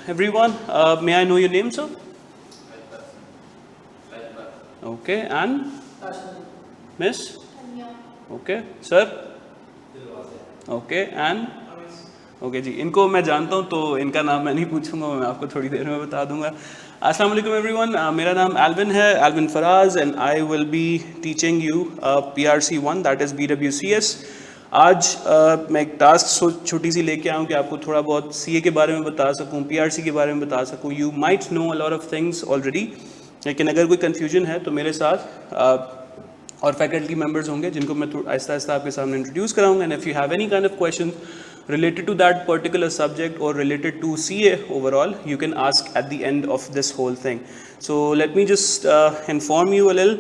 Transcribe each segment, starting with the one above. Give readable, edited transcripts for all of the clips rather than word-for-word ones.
everyone. May I know your name, sir? Okay, and Miss? Okay, sir? Okay, and? Okay जी, इनको मैं जानता हूँ तो इनका नाम मैं नहीं पूछूंगा, मैं आपको थोड़ी देर में बता दूंगा. अस्सलाम वालेकुम एवरीवन, मेरा नाम एल्विन है, Alvin Faraz, and I will be teaching you PRC 1, that is BWCS. आज मैं एक टास्क छोटी सी लेके आऊँ कि आपको थोड़ा बहुत CA के बारे में बता सकूँ, PRC के बारे में बता सकूँ. You might know a lot of things already, लेकिन अगर कोई कन्फ्यूजन है तो मेरे साथ और फैकल्टी मेंबर्स होंगे जिनको मैं आहिस्ता आहिस्ता आपके सामने इंट्रोड्यूस कराऊंगा. And if you have any kind of question related to that particular subject or related to CA overall, you can ask at the end of this whole thing. So let me just inform you a little,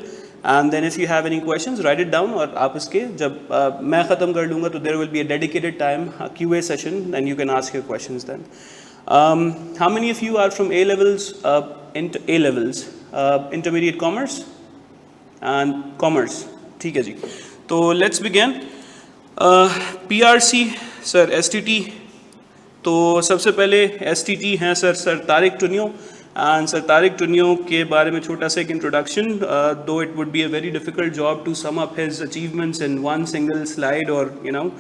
and then if you have any questions, write it down. और आप इसके जब मैं ख़त्म कर लूँगा तो there will be a dedicated time, a QA session, and you can ask your questions then. How many of you are from A levels? A levels, intermediate commerce and commerce. ठीक है जी. तो let's begin. PRC sir STT, तो सबसे पहले STT हैं sir Tariq Tunio. And sir Tariq Tunio के बारे में छोटा सा एक introduction, though it would be a very difficult job to sum up his achievements in one single slide, और you know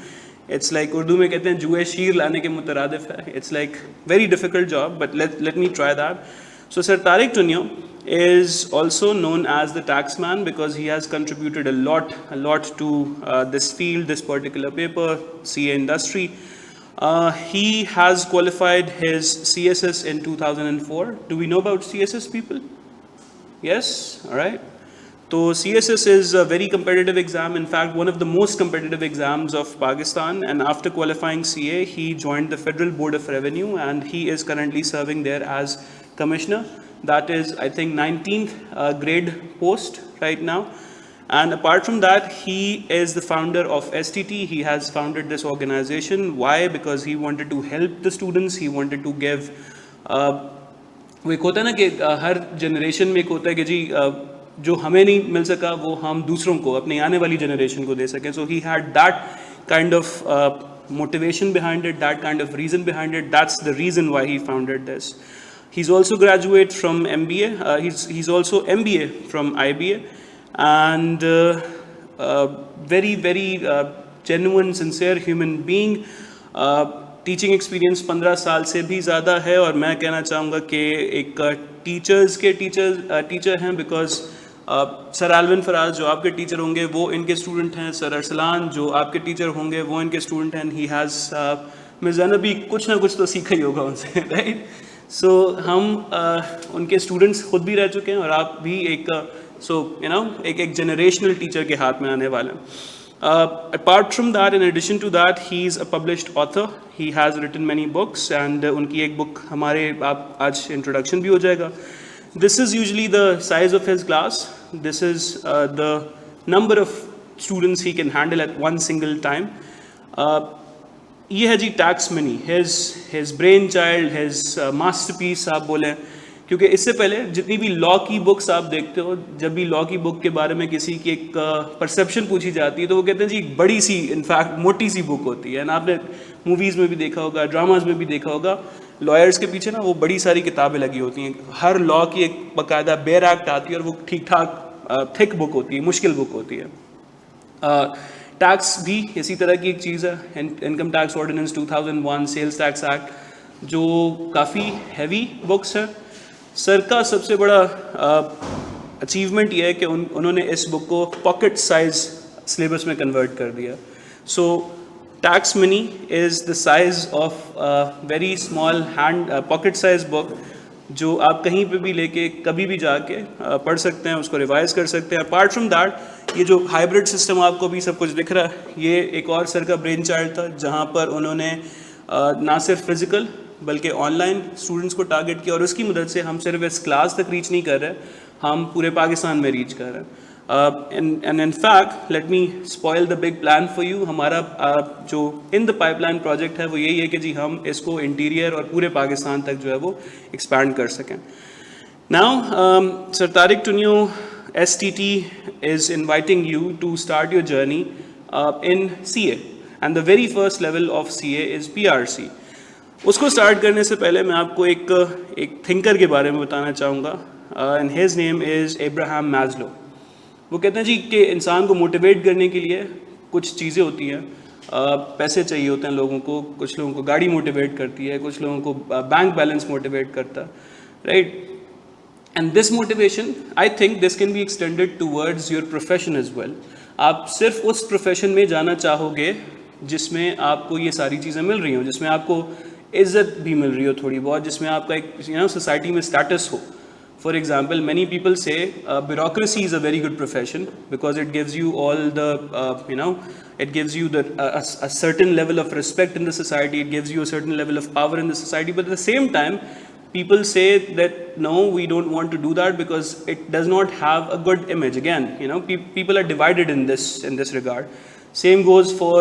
it's like Urdu में कहते हैं जुए शीर लाने के मुतरादिफ है. It's like very difficult job, but let me try that. So Sir Tariq Tunio is also known as the taxman because he has contributed a lot to this field, this particular paper, CA industry. He has qualified his CSS in 2004. Do we know about CSS, people? Yes, all right. So CSS is a very competitive exam, in fact one of the most competitive exams of Pakistan, and after qualifying CA he joined the Federal Board of Revenue and he is currently serving there as Commissioner. That is, I think, 19th grade post right now. And apart from that, he is the founder of STT. He has founded this organization. Why? Because he wanted to help the students. He wanted to give वो एक होता है ना कि हर generation में एक होता है कि जी जो हमें नहीं मिल सका वो हम दूसरों को, अपने आने वाली जनरेशन को दे सकें. So he had that kind of motivation behind it, that kind of reason behind it. That's the reason why he founded this. He's also graduate from MBA. He's also MBA from IBA, and very genuine, sincere human being. Teaching experience 15 साल से भी ज़्यादा है, और मैं कहना चाहूँगा कि एक टीचर हैं, बिकॉज सर एल्विन फराज जो आपके टीचर होंगे वो इनके स्टूडेंट हैं. सर अरसलान जो आपके टीचर होंगे वो इनके स्टूडेंट हैं. ही हैज़ मिर्ज़ाना भी कुछ ना कुछ तो सीखा ही होगा उनसे, राइट. सो हम उनके स्टूडेंट्स खुद भी रह चुके हैं, और आप भी एक एक जनरेशनल टीचर के हाथ में आने वाले हैं. Apart from that, in addition to that, he is a published author. He has written many books, and उनकी एक book हमारे आप आज introduction भी हो जाएगा. This is usually the size of his class. This is the number of students he can handle at one single time. ये है जी tax money, his brain child, his masterpiece आप बोलें, क्योंकि इससे पहले जितनी भी लॉ की बुक्स आप देखते हो, जब भी लॉ की बुक के बारे में किसी की एक परसेप्शन पूछी जाती है तो वो कहते हैं जी बड़ी सी, इनफैक्ट मोटी सी बुक होती है. ना आपने मूवीज़ में भी देखा होगा, ड्रामाज में भी देखा होगा, लॉयर्स के पीछे ना वो बड़ी सारी किताबें लगी होती हैं. हर लॉ की एक बाकायदा बेयर एक्ट आती है, और वो ठीक ठाक थिक बुक होती है, मुश्किल बुक होती है. टैक्स भी इसी तरह की एक चीज़ है. Income tax ordinance 2001, sales tax act, जो काफ़ी हैवी बुक्स है. सर का सबसे बड़ा अचीवमेंट ये है कि उन्होंने इस बुक को पॉकेट साइज सिलेबस में कन्वर्ट कर दिया. So tax money is the size of very small hand pocket size book, जो आप कहीं पे भी लेके कभी भी जाके पढ़ सकते हैं, उसको रिवाइज कर सकते हैं. अपार्ट फ्रॉम दैट, ये जो हाइब्रिड सिस्टम आपको भी सब कुछ दिख रहा है, ये एक और सर का ब्रेन चाइल्ड था, जहाँ पर उन्होंने ना सिर्फ फिज़िकल बल्कि ऑनलाइन स्टूडेंट्स को टारगेट किया, और उसकी मदद से हम सिर्फ इस क्लास तक रीच नहीं कर रहे, हम पूरे पाकिस्तान में रीच कर रहे हैं. And in fact let me spoil the big plan for you. हमारा जो इन द पाइपलाइन प्रोजेक्ट है वो यही है कि जी हम इसको इंटीरियर और पूरे पाकिस्तान तक जो है वो एक्सपैंड कर सकें. Now sir Tariq Tunio STT is inviting you to start your journey in CA, and the very first level of CA is PRC. उसको स्टार्ट करने से पहले मैं आपको एक थिंकर के बारे में बताना चाहूँगा, and his name is Abraham Maslow. वो कहते हैं जी कि इंसान को मोटिवेट करने के लिए कुछ चीज़ें होती हैं। पैसे चाहिए होते हैं लोगों को, कुछ लोगों को गाड़ी मोटिवेट करती है, कुछ लोगों को बैंक बैलेंस मोटिवेट करता है, right? And this motivation, I think this can be extended towards your profession as well. आप सिर्फ उस प्रोफेशन में जाना चाहोगे जिसमें आपको ये सारी चीज़ें मिल रही हो, जिसमें आपको इज्जत भी मिल रही हो थोड़ी बहुत, जिसमें आपका एक सोसाइटी में स्टेटस हो। For example, many people say bureaucracy is a very good profession because it gives you all the, it gives you a certain level of respect in the society, it gives you a certain level of power in the society, but at the same time, people say that no, we don't want to do that because it does not have a good image. Again, people are divided in this regard. Same goes for,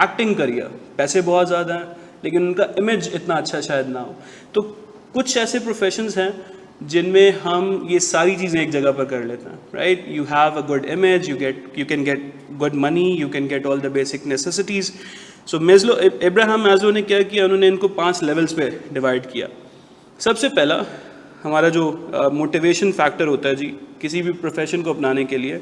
acting career. पैसे बहुत ज़्यादा हैं, लेकिन उनका image इतना अच्छा शायद ना हो। तो कुछ ऐसे प्रोफेशंस हैं जिनमें हम ये सारी चीज़ें एक जगह पर कर लेते हैं, right? You have a good image, you can get good money, you can get all the basic necessities. So Abraham Maslow ने क्या किया, उन्होंने इनको 5 लेवल्स पे डिवाइड किया। सबसे पहला हमारा जो मोटिवेशन फैक्टर होता है जी किसी भी प्रोफेशन को अपनाने के लिए,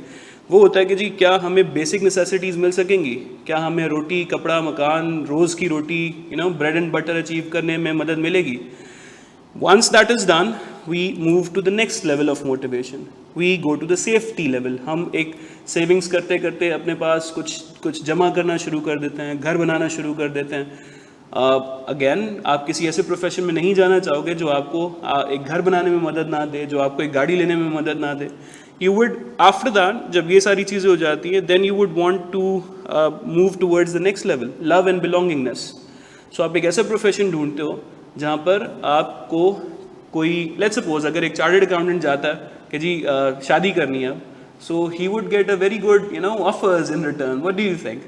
वो होता है कि जी क्या हमें बेसिक नेसेसिटीज़ मिल सकेंगी, क्या हमें रोटी, कपड़ा, मकान, रोज़ की रोटी, ब्रेड एंड बटर अचीव करने में मदद मिलेगी। Once that is done, we move to the next level of motivation. We go to the safety level. हम एक सेविंग्स करते करते अपने पास कुछ जमा करना शुरू कर देते हैं, घर बनाना शुरू कर देते हैं। अगेन आप किसी ऐसे प्रोफेशन में नहीं जाना चाहोगे जो आपको एक घर बनाने में मदद ना दे, जो आपको एक गाड़ी लेने में मदद ना दे। You would, after that, जब ये सारी चीज़ें हो जाती हैं, then you would want to move towards the next level, love and belongingness. So आप एक ऐसा प्रोफेशन ढूंढते हो जहाँ पर आपको कोई, लेट्स सपोज अगर एक चार्टर्ड अकाउंटेंट जाता है कि जी शादी करनी है, so he would get a very good offers in return. What do you think,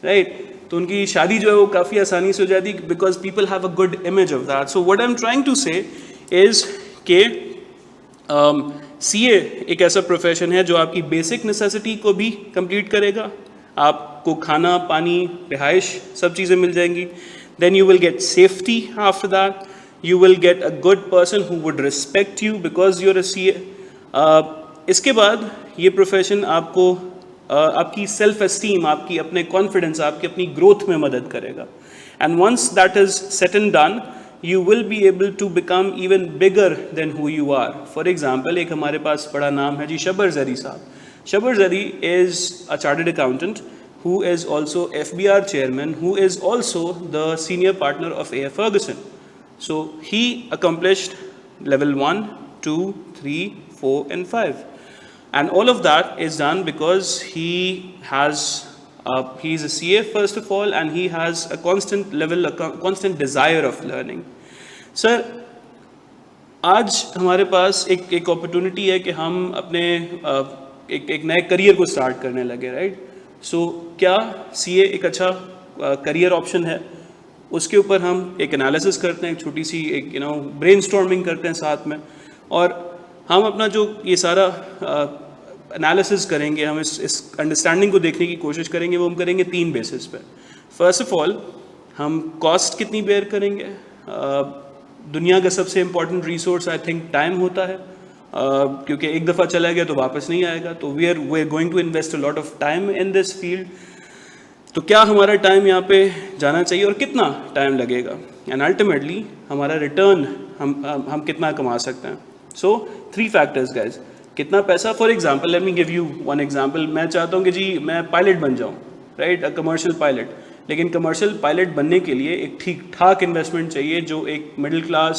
right? तो उनकी शादी जो है वो काफ़ी आसानी से हो जाती है because people have a good image of that. So what I am trying to say is के सीए एक ऐसा प्रोफेशन है जो आपकी बेसिक नेसेसिटी को भी कंप्लीट करेगा, आपको खाना, पानी, रिहाइश सब चीज़ें मिल जाएंगी। Then you will get safety after that. You will get a good person who would respect you because you're a CA. इसके बाद ये प्रोफेशन आपको आपकी सेल्फ एस्टीम, आपकी अपने कॉन्फिडेंस, आपकी अपनी ग्रोथ में मदद करेगा। And once that is set and done, you will be able to become even bigger than who you are. For example, एक हमारे पास बड़ा नाम है जी शबर ज़री साहब। शबर ज़री is a chartered accountant who is also FBR chairman, who is also the senior partner of A.F. Ferguson. So he accomplished level 1, 2, 3, 4 and 5. And all of that is done because he is a CA first of all, and he has a constant level, a constant desire of learning. Sir, आज हमारे पास एक opportunity है कि हम अपने एक नए career को स्टार्ट करने लगे, राइट? सो क्या सीए एक अच्छा करियर ऑप्शन है? उसके ऊपर हम एक एनालिसिस करते हैं, एक छोटी सी एक ब्रेनस्टॉर्मिंग करते हैं साथ में, और हम अपना जो ये सारा एनालिसिस करेंगे, हम इस अंडरस्टैंडिंग को देखने की कोशिश करेंगे, वो हम करेंगे 3 बेसिस पे। फर्स्ट ऑफ ऑल हम कॉस्ट कितनी बेयर करेंगे। दुनिया का सबसे important resource I think time होता है, क्योंकि एक दफ़ा चला गया तो वापस नहीं आएगा। तो we are going to invest a lot of time in this field. तो क्या हमारा टाइम यहाँ पे जाना चाहिए और कितना टाइम लगेगा, एंड अल्टीमेटली हमारा रिटर्न हम कितना कमा सकते हैं। सो 3 फैक्टर्स गाइज, कितना पैसा। For example let me give you one example. मैं चाहता हूँ कि जी मैं पायलट बन जाऊँ, राइट, अ कमर्शियल पायलट। लेकिन कमर्शियल पायलट बनने के लिए एक ठीक ठाक इन्वेस्टमेंट चाहिए जो एक मिडिल क्लास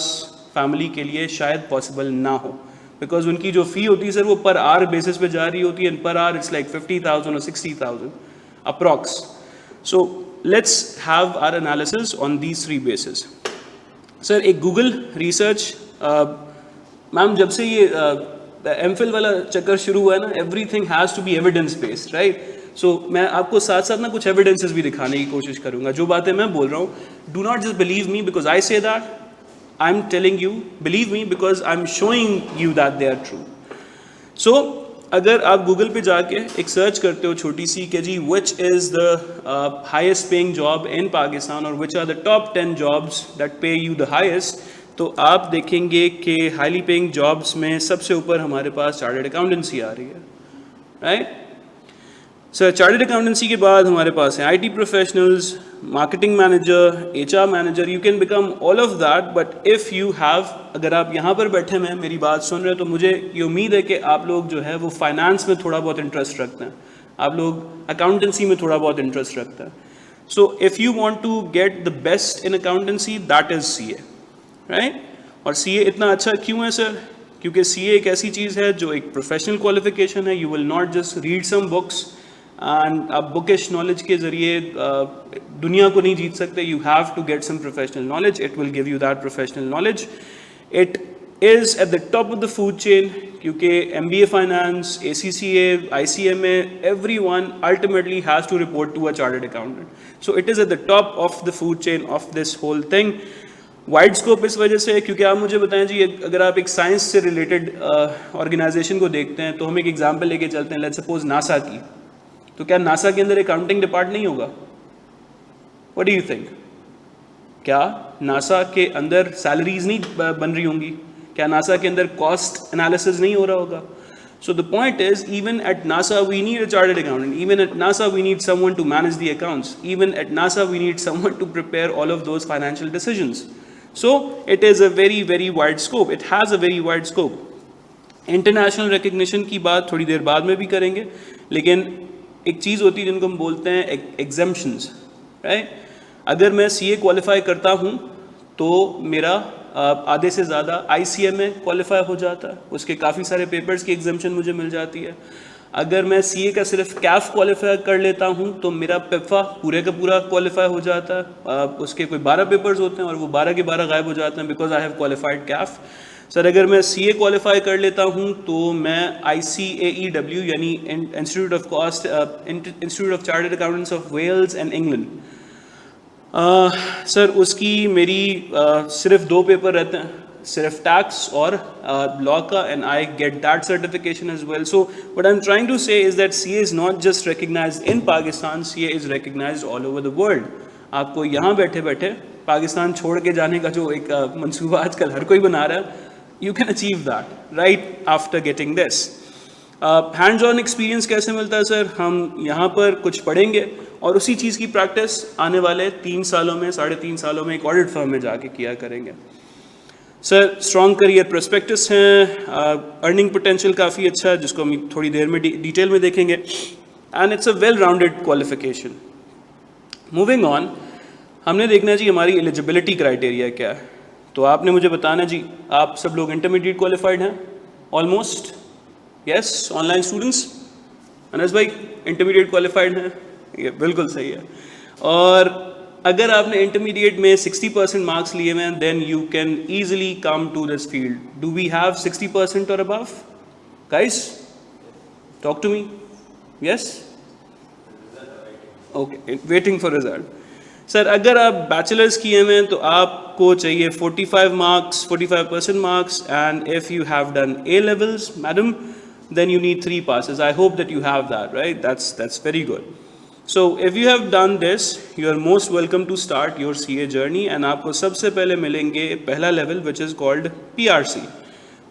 फैमिली के लिए शायद पॉसिबल ना हो, बिकॉज उनकी जो फ़ी होती है सर वो पर आवर बेसिस पे जा रही होती है, and per hour it's like 50,000 और 60,000 approx. So let's have our analysis on these 3 basis. Sir एक गूगल रिसर्च, मैम जब से ये एमफिल वाला चक्कर शुरू हुआ है ना, everything has to be evidence based, right? So मैं आपको साथ साथ ना कुछ एविडेंसेस भी दिखाने की कोशिश करूँगा। जो बातें मैं बोल रहा हूँ, do not just believe me because I say that, I'm telling you, believe me, because I'm showing you that they are true. So अगर आप गूगल पे जाके एक सर्च करते हो छोटी सी कि जी which is the highest paying job in Pakistan और which are the top 10 jobs that pay you the highest, तो आप देखेंगे कि हाईली पेइंग जॉब्स में सबसे ऊपर हमारे पास चार्टर्ड अकाउंटेंसी आ रही है, राइट। सर चार्टर्ड अकाउंटेंसी के बाद हमारे पास है IT professionals, marketing manager, HR manager, you can become all of that, but if you have, अगर आप यहाँ पर बैठे हैं मेरी बात सुन रहे हैं तो मुझे ये उम्मीद है कि आप लोग जो है वो फाइनेंस में थोड़ा बहुत इंटरेस्ट रखते हैं, आप लोग अकाउंटेंसी में थोड़ा बहुत इंटरेस्ट रखते हैं। So if you want to get the best in accountancy that is CA, right. और सीए इतना अच्छा क्यों है सर? क्योंकि सीए एक ऐसी चीज़ है जो एक प्रोफेशनल क्वालिफिकेशन है। You will not just read some books and आप बुकिश नॉलेज के ज़रिए दुनिया को नहीं जीत सकते। You have to get some professional knowledge, it will give you that professional knowledge. It is at the top of the food chain, क्योंकि MBA finance, ACCA, ICMA, everyone ultimately has to report to a chartered accountant. So it is at the top of the food chain of this whole thing. Wide scope इस वजह से, क्योंकि आप मुझे बताएं जी, अगर आप एक साइंस से रिलेटेड ऑर्गेनाइजेशन को देखते हैं तो हम एक एग्जांपल लेके चलते हैं, लेट्स सपोज नासा की, तो क्या नासा के अंदर अकाउंटिंग डिपार्ट नहीं होगा? What do you think? क्या नासा के अंदर सैलरीज नहीं बन रही होंगी? क्या नासा के अंदर कॉस्ट एनालिसिस नहीं हो रहा होगा? So the point is, even at NASA we need a chartered accountant. Even at NASA we need someone to manage the accounts. Even at NASA we need someone to prepare all of those financial decisions. So it is a very very wide scope. It has a very wide scope. International recognition की बात थोड़ी देर बाद में भी करेंगे, लेकिन एक चीज़ होती है जिनको हम बोलते हैं exemptions, right? अगर मैं CA क्वालिफाई करता हूँ तो मेरा आधे से ज़्यादा ICMA क्वालिफाई हो जाता है, उसके काफ़ी सारे पेपर्स की एग्जामेशन मुझे मिल जाती है। अगर मैं CA का सिर्फ CAF क्वालिफाई कर लेता हूँ तो मेरा PEPFA पूरे का पूरा क्वालिफाई हो जाता है। उसके कोई 12 पेपर्स होते हैं और वो 12 के 12 गायब हो जाते हैं because I have qualified CAF। Sir अगर मैं CA क्वालिफाई कर लेता हूँ तो मैं ICAEW यानी institute of chartered accountants of Wales and England, sir उसकी मेरी सिर्फ 2 पेपर रहते हैं, सिर्फ टैक्स और लॉ का, and I get that certification as well. So what I am trying to say is that CA is not just recognised in Pakistan, CA is recognised all over the world. आपको यहाँ बैठे बैठे पाकिस्तान छोड़ के जाने का जो एक मंसूबा आजकल हर कोई बना रहा है, you can achieve that right after getting this. Hands on experience कैसे मिलता है सर? हम यहाँ पर कुछ पढ़ेंगे और उसी चीज़ की प्रैक्टिस आने वाले 3 सालों में, 3.5 सालों में एक ऑडिट फर्म में जाके किया करेंगे। सर स्ट्रॉन्ग करियर प्रोस्पेक्टस हैं, अर्निंग पोटेंशियल काफ़ी अच्छा है जिसको हम थोड़ी देर में डिटेल में देखेंगे, and it's a well rounded qualification. Moving on, हमने देखना है जी हमारी एलिजिबिलिटी क्राइटेरिया क्या है। तो आपने मुझे बताना जी, आप सब लोग इंटरमीडिएट क्वालिफाइड हैं almost? Yes, online students? Anas भाई इंटरमीडिएट क्वालिफाइड हैं? ये बिल्कुल सही है। और अगर आपने इंटरमीडिएट में 60% मार्क्स लिए हुए हैं then you can easily come to this field. Do we have 60% और above? Guys talk to me. Yes, okay, waiting for result. Sir अगर आप बैचलर्स किए हुए हैं तो आपको चाहिए 45 marks, 45% marks, and if you have done A levels madam then you need 3 passes. I hope that you have that, right? That's very good. So if you have done this, you are most welcome to start your CA journey, and आपको सबसे पहले मिलेंगे पहला level which is called PRC.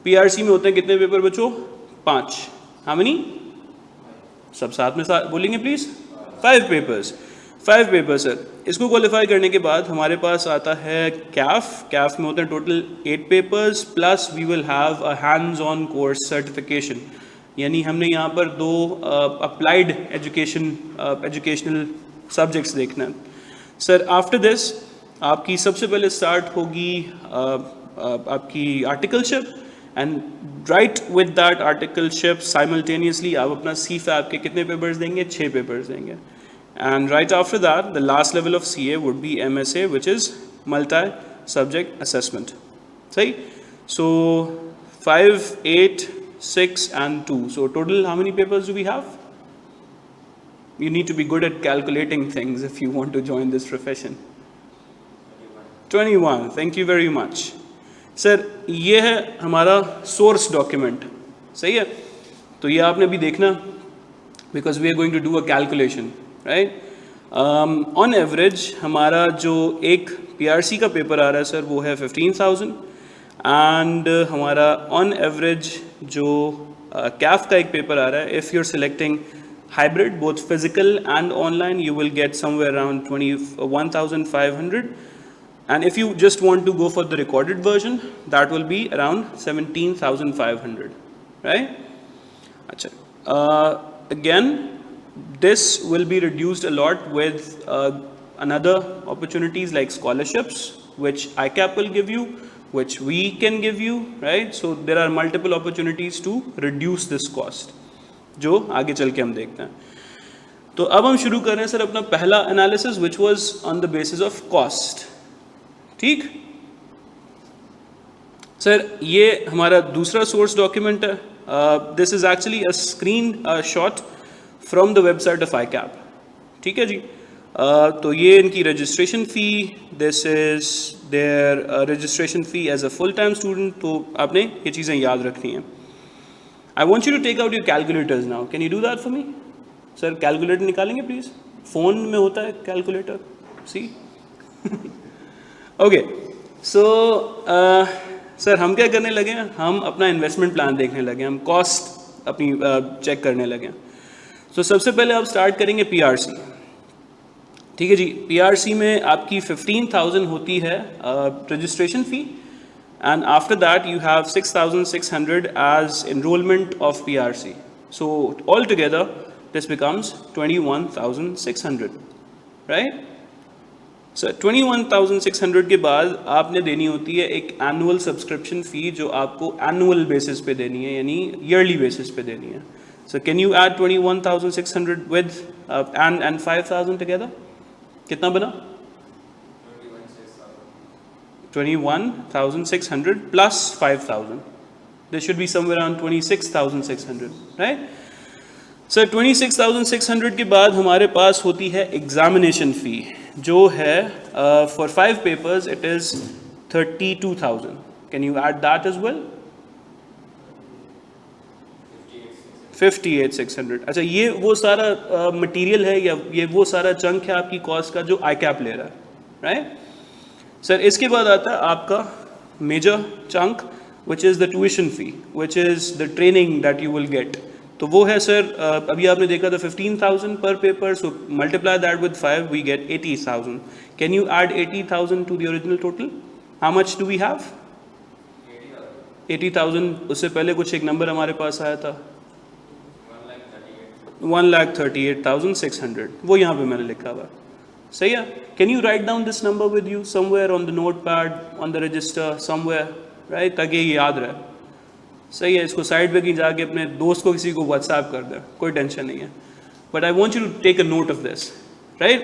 PRC में होते हैं कितने paper बच्चों? 5. How many? सब साथ में बोलेंगे प्लीज? 5 पेपर्स। 5 paper sir. इसको क्वालिफाई करने के बाद हमारे पास आता है CAF में होते हैं total 8 papers plus we will have a hands on course certification, यानी हमने यहाँ पर 2 अप्लाइड एजुकेशनल सब्जेक्ट्स देखना है। सर आफ्टर दिस आपकी सबसे पहले स्टार्ट होगी आपकी articleship, and right with that articleship simultaneously आप अपना CFAP के कितने पेपर्स देंगे? 6 पेपर्स देंगे। And right after that, the last level of CA would be MSA, which is multi-subject assessment. Right? So 5, 8, 6, and 2. So total, how many papers do we have? You need to be good at calculating things if you want to join this profession. 21. Thank you very much. Sir, ये है हमारा source document. सही है? तो ये आपने अभी देखना, because we are going to do a calculation, right. On average हमारा जो एक PRC का पेपर आ रहा है सर वो है 15,000, एंड हमारा ऑन एवरेज जो CAF का एक पेपर आ रहा है, if you are selecting hybrid both physical and online, you will get somewhere around 21,500, and if you just want to go for the recorded version, that will be around 17,500, right? Acha. Again, this will be reduced a lot with another opportunities like scholarships, which ICAP will give you, which we can give you, right? So there are multiple opportunities to reduce this cost, जो आगे चल के हम देखते हैं। तो अब हम शुरू कर रहे हैं सर अपना पहला analysis, which was on the basis of cost. ठीक सर, ये हमारा दूसरा सोर्स डॉक्यूमेंट है। This is actually a screen shot from the website of ICAP। ठीक है जी। तो ये इनकी registration fee, this is their registration fee as a full time student. तो आपने ये चीज़ें याद रखनी हैं। I want you to take out your calculators now. Can you do that for me? Sir, calculator निकालेंगे please? फ़ोन में होता है calculator. See? Okay. So, sir हम क्या करने लगे हैं? हम अपना इन्वेस्टमेंट प्लान देखने लगे हैं, हम कॉस्ट अपनी चेक करने लगे हैं। तो सबसे पहले आप स्टार्ट करेंगे PRC। ठीक है जी। PRC में आपकी 15,000 होती है registration fee, and after that you have 6,600 as enrollment of PRC. So altogether this becomes 21,600, right? So 21,600 के बाद आपने देनी होती है एक annual subscription fee जो आपको annual basis पे देनी है, यानी yearly basis पे देनी है। So can you add 21,600 with and 5,000 together? कितना बना? 21,600 plus 5,000. There should be somewhere around 26,600, right? So 26,600 के बाद हमारे पास होती है एग्जामिनेशन फ़ी, जो है for 5 papers it is 32,000. Can you add that as well? 58,600. अच्छा, ये वो सारा मटेरियल है या ये वो सारा चंक है आपकी कॉस्ट का जो ICAP ले रहा है, राइट? सर इसके बाद आता है आपका major chunk, which is the tuition fee, which is the training that you will get. तो वो है सर, अभी आपने देखा था 15,000 पर paper, so multiply that with 5 we get 80,000। Can you add 80,000 to the original total? How much do we have? 80,000। उससे पहले कुछ एक नंबर हमारे पास आया था 1,38,600, वो यहाँ पे मैंने लिखा हुआ। सही है? Can you write down this number with you somewhere on the note pad, on the register somewhere, right, ताकि ये याद रहे। सही है? इसको साइड पे कहीं जाके अपने दोस्त को किसी को व्हाट्सएप कर दे, कोई टेंशन नहीं है। But I want you to take a note of this, right,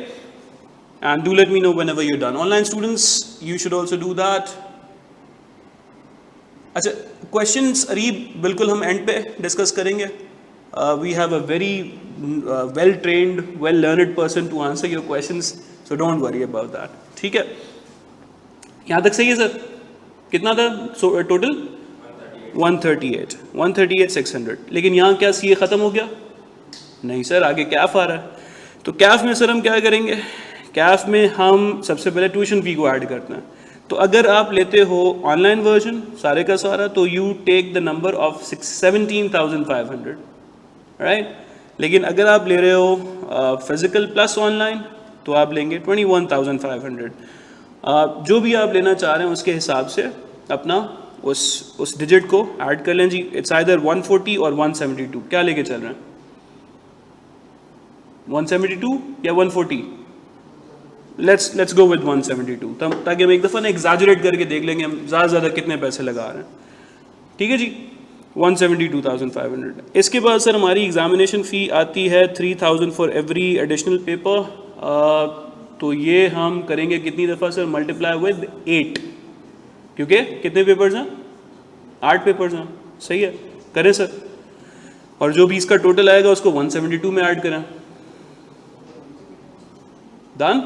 and do let me know whenever you done. Online students, you should also do that. अच्छा, क्वेश्चंस अरीब बिल्कुल हम एंड पे डिस्कस करेंगे। We have a very well-trained, well-learned person to answer your questions, so don't worry about that. ठीक है? यहाँ तक सही है सर? कितना था टोटल? 138,600। लेकिन यहाँ क्या CA ख़त्म हो गया? नहीं सर, आगे CAF आ रहा है। तो CAF में सर हम क्या करेंगे? CAF में हम सबसे पहले ट्यूशन फ़ी को ऐड करते हैं। तो अगर आप लेते हो ऑनलाइन वर्जन सारे का सारा, तो you take the number of 17,500, right. लेकिन अगर आप ले रहे हो फिजिकल प्लस ऑनलाइन, तो आप लेंगे 21,500। जो भी आप लेना चाह रहे हैं उसके हिसाब से अपना उस डिजिट को ऐड कर लें जी। इट्स आइदर 140 और 172, क्या लेके चल रहे हैं? 172 या 140? लेट्स गो विद 172, तब ताकि हम एक दफ़ा ना एग्जैजरेट करके देख लेंगे हम ज़्यादा कितने पैसे लगा रहे हैं। ठीक है जी, 172,500। इसके बाद सर हमारी एग्जामिनेशन फ़ी आती है 3,000 फॉर एवरी एडिशनल पेपर। तो ये हम करेंगे कितनी दफ़ा सर? मल्टीप्लाई विद 8, क्योंकि कितने पेपर्स हैं? 8 पेपर्स हैं। सही है, करें सर। और जो भी इसका टोटल आएगा उसको 172 में ऐड करें। डन?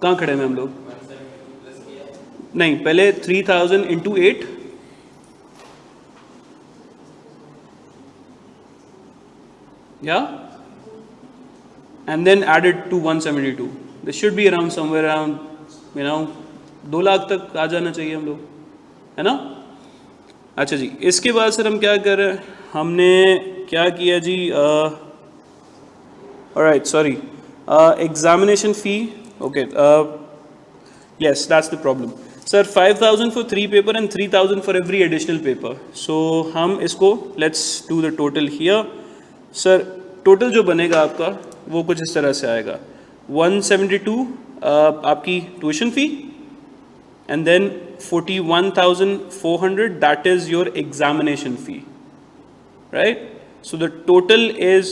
कहाँ खड़े हैं हम लोग? नहीं, पहले 3,000 into 8, Yeah, and then added to 172. This should be around somewhere around 2 lakh तक आ जाना चाहिए हम लोग, है ना? अच्छा जी, इसके बाद सर हम क्या कर रहे हैं, हमने क्या किया जी, alright sorry, examination fee, okay, yes, that's the problem. Sir, 5,000 for 3 paper and 3,000 for every additional paper. So हम इसको let's do the total here. Sir, total जो बनेगा आपका वो कुछ इस तरह से आएगा, 172 आपकी tuition fee, and then 41,400 that is your examination fee, right? So the total is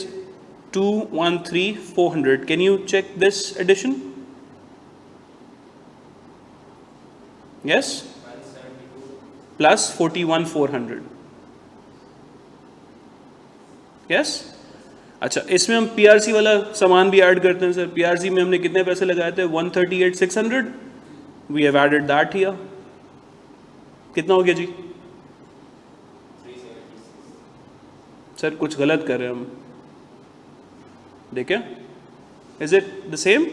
213,400. Can you check this addition? Yes, plus 41,400. Yes. अच्छा, इसमें हम PRC वाला सामान भी ऐड करते हैं सर. PRC में हमने कितने पैसे लगाए थे, 138,600. We have added that here. कितना हो गया जी? सर कुछ गलत कर रहे हैं हम, देखें. Is it the same?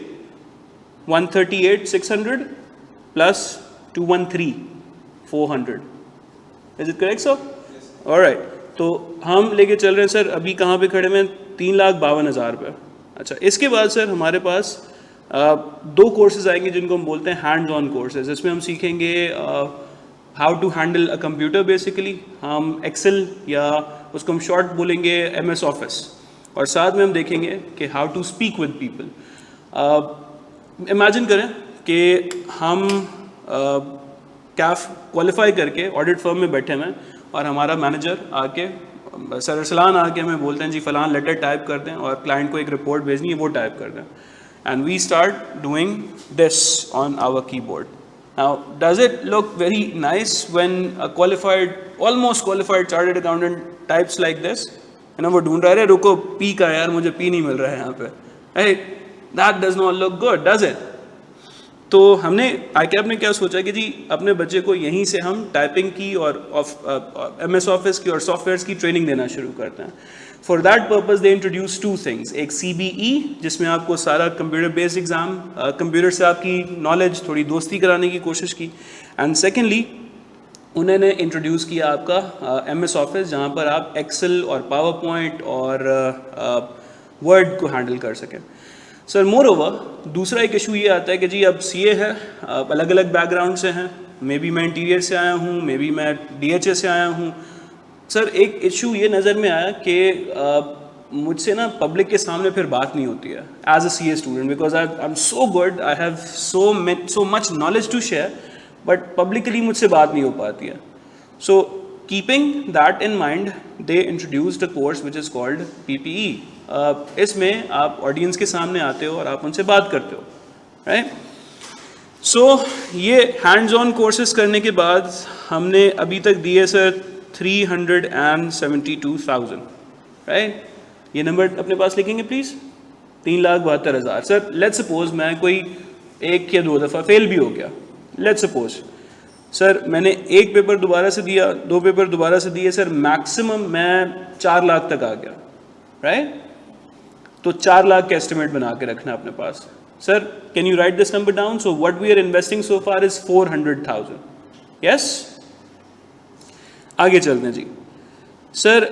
138,600 plus 213,400. Is it correct, sir? Yes. All right. तो हम लेके चल रहे हैं सर, अभी कहाँ पे खड़े हैं, 3,52,000 रुपये. अच्छा, इसके बाद सर हमारे पास 2 कोर्सेज आएंगे जिनको हम बोलते हैं हैंड्स ऑन कोर्सेज. इसमें हम सीखेंगे how to handle a computer. Basically हम एक्सेल या उसको हम शॉर्ट बोलेंगे MS ऑफिस, और साथ में हम देखेंगे कि how to speak with people. Imagine करें कि हम कैफ क्वालिफाई करके ऑडिट फर्म में बैठे हुए हैं और हमारा मैनेजर आके, सर अरसलान आके हमें बोलते हैं जी फलान लेटर टाइप कर दें और क्लाइंट को एक रिपोर्ट भेजनी है, वो टाइप कर दें. And we start doing this on our keyboard. Now does it look very nice when a qualified, almost qualified chartered accountant types like this? वो ढूंढ रहा है, रुको पी का यार, मुझे पी नहीं मिल रहा है यहाँ पे. That does not look good, does it? तो हमने ICAP ने क्या सोचा कि जी अपने बच्चे को यहीं से हम टाइपिंग की और MS ऑफिस की और सॉफ्टवेयर्स की ट्रेनिंग देना शुरू करते हैं. For that purpose they introduce 2 things. एक CBE जिसमें आपको सारा कंप्यूटर बेस्ड एग्जाम, कंप्यूटर से आपकी नॉलेज थोड़ी दोस्ती कराने की कोशिश की. एंड सेकेंडली उन्होंने इंट्रोड्यूस किया आपका MS ऑफिस, जहाँ पर आप एक्सेल और पावर पॉइंट और वर्ड को हैंडल कर सकें. सर मोर ओवर दूसरा एक इशू ये आता है कि जी अब CA है, अलग अलग बैकग्राउंड से हैं, मे बी मैं इंटीरियर से आया हूँ, मे बी मैं DHA से आया हूँ. सर एक इशू ये नज़र में आया कि मुझसे ना पब्लिक के सामने फिर बात नहीं होती है as a CA student, because I am so good, I have so much knowledge to share, but publicly मुझसे बात नहीं हो पाती है. So keeping that in mind they introduced a course which is called PPE. इसमें आप audience के सामने आते हो और आप उनसे बात करते हो, राइट? सो ये हैंड्स ऑन कोर्सेज करने के बाद हमने अभी तक दिए सर 372,000, राइट? ये नंबर अपने पास लिखेंगे प्लीज़, 3,72,000. सर लेट्स सपोज मैं कोई 1 या 2 दफ़ा फेल भी हो गया, लेट्स सपोज सर मैंने 1 पेपर दोबारा से दिया, 2 पेपर दोबारा से दिए, सर मैक्सिमम मैं 4 लाख तक आ गया, राइट? तो 4 लाख का एस्टिमेट बना के रखना अपने पास. Sir can you write this number down? So what we are investing so far is 400,000. Yes, आगे चलते हैं जी. सर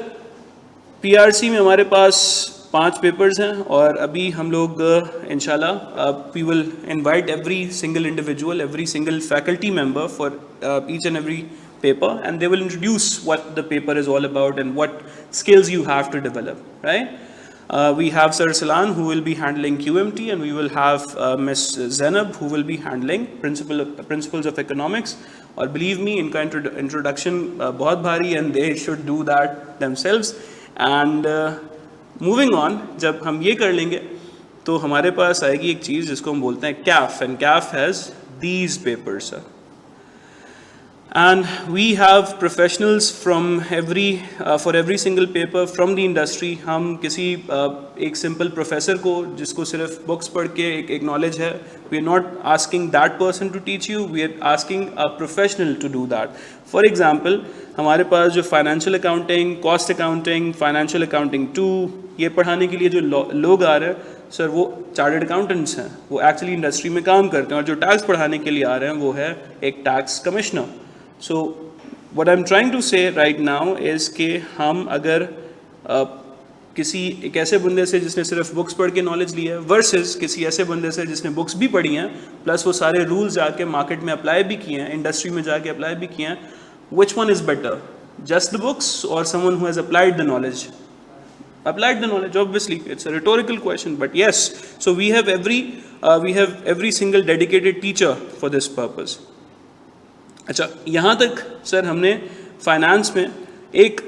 PRC में हमारे पास 5 पेपर्स हैं और अभी हम लोग इंशाल्लाह we will invite every single individual, every single faculty member for each and every paper, and they will introduce what the paper is all about and what skills you have to develop, right? We have Sir Salan who will be handling QMT, and we will have Miss Zainab who will be handling principles of economics. Or believe me, इनका introduction बहुत भारी, and they should do that themselves. And moving on, जब हम ये कर लेंगे तो हमारे पास आएगी एक चीज़ जिसको हम बोलते हैं CAF, and CAF has these papers, sir. and we have professionals from for every single paper from the industry. हम किसी एक simple professor को जिसको सिर्फ books पढ़ के एक knowledge है, we are not asking that person to teach you, we are asking a professional to do that. For example, हमारे पास जो financial accounting, cost accounting, financial accounting 2 ये पढ़ाने के लिए जो लोग आ रहे हैं सर, वो चार्टर्ड अकाउंटेंट्स हैं, वो एक्चुअली इंडस्ट्री में काम करते हैं, और जो टैक्स पढ़ाने के लिए आ रहे हैं वो है एक tax commissioner. So what I am trying to say right now is कि हम अगर किसी एक ऐसे बंदे से जिसने सिर्फ बुक्स पढ़ के नॉलेज ली है वर्सेस किसी ऐसे बंदे से जिसने बुक्स भी पढ़ी हैं प्लस वो सारे रूल्स जाके मार्केट में अप्लाई भी किए हैं, इंडस्ट्री में जाके अप्लाई भी किए हैं, which one is better, just the books और someone who has applied the knowledge? Applied the knowledge, obviously. It's a rhetorical question, but yes. So we have every single dedicated teacher for this purpose. अच्छा, यहाँ तक sir हमने finance में एक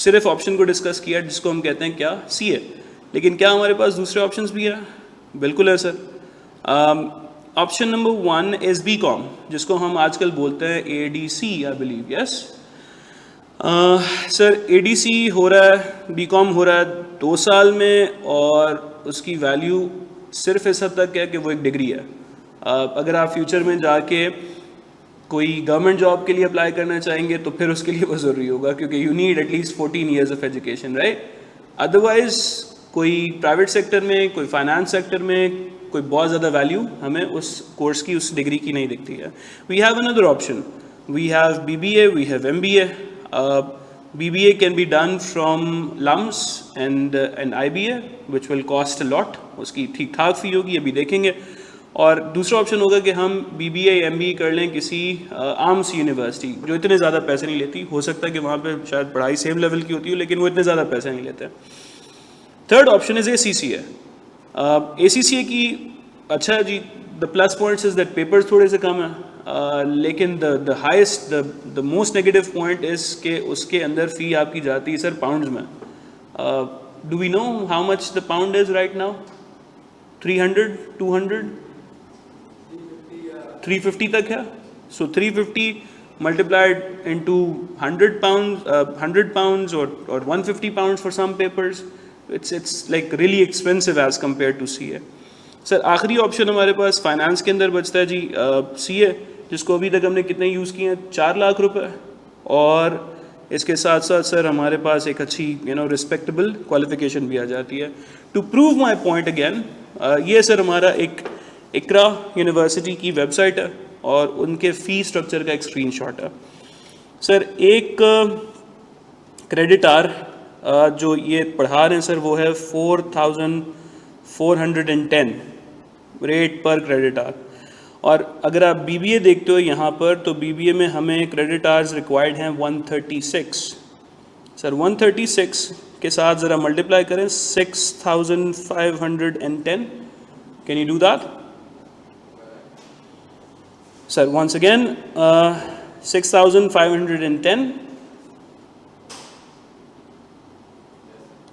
सिर्फ option को discuss किया जिसको हम कहते हैं क्या, CA. लेकिन क्या हमारे पास दूसरे ऑप्शंस भी हैं? बिल्कुल है sir. Option number 1 is BCom, जिसको हम आजकल बोलते हैं ADC, I believe. Yes sir, ADC हो रहा है, BCom हो रहा है 2 साल में, और उसकी वैल्यू सिर्फ इस हद तक है कि वो एक डिग्री है. अगर आप फ्यूचर में जाके कोई गवर्नमेंट जॉब के लिए अप्लाई करना चाहेंगे तो फिर उसके लिए वो ज़रूरी होगा, क्योंकि you need at least 14 years of education, right? Otherwise कोई प्राइवेट सेक्टर में, कोई फाइनेंस सेक्टर में कोई बहुत ज़्यादा वैल्यू हमें उस कोर्स की, उस डिग्री की नहीं दिखती है. We have another option, we have BBA, we have MBA. BBA can be done from LUMS and IBA, which will cost a lot. उसकी ठीक ठाक फी होगी, अभी देखेंगे. और दूसरा ऑप्शन होगा कि हम BBA MBA कर लें किसी आर्म्स यूनिवर्सिटी जो इतने ज़्यादा पैसे नहीं लेती. हो सकता है कि वहाँ पे शायद पढ़ाई सेम लेवल की होती हो, लेकिन वो इतने ज़्यादा पैसे नहीं लेते. Third option is ACCA. ACCA की अच्छा है जी, the plus points is that papers थोड़े से कम है, लेकिन the highest the most negative point is कि उसके अंदर फ़ी आपकी जाती है सर पाउंड्स में. Do we know how much the pound is right now? 300, 200, 350 तक है. So 350 multiplied into 100 pounds or 150 pounds for some papers. It's like really expensive as compared to CA. Sir आखिरी option हमारे पास finance के अंदर बचता है जी CA, जिसको अभी तक हमने कितने यूज़ किए हैं? 4 लाख रुपए. और इसके साथ साथ सर हमारे पास एक अच्छी रिस्पेक्टेबल क्वालिफिकेशन भी आ जाती है. To prove my point again, ये सर हमारा एक इकरा यूनिवर्सिटी की वेबसाइट है और उनके फ़ी स्ट्रक्चर का एक स्क्रीनशॉट है. सर एक क्रेडिट जो ये पढ़ा रहे हैं सर वो है 4,410 रेट पर क्रेडिट आवर. और अगर आप BBA देखते हो यहाँ पर तो BBA में हमें क्रेडिट आवर्स रिक्वायर्ड हैं 136. सर 136 के साथ ज़रा मल्टीप्लाई करें 6,510. Can you do that? Sir once again 6,510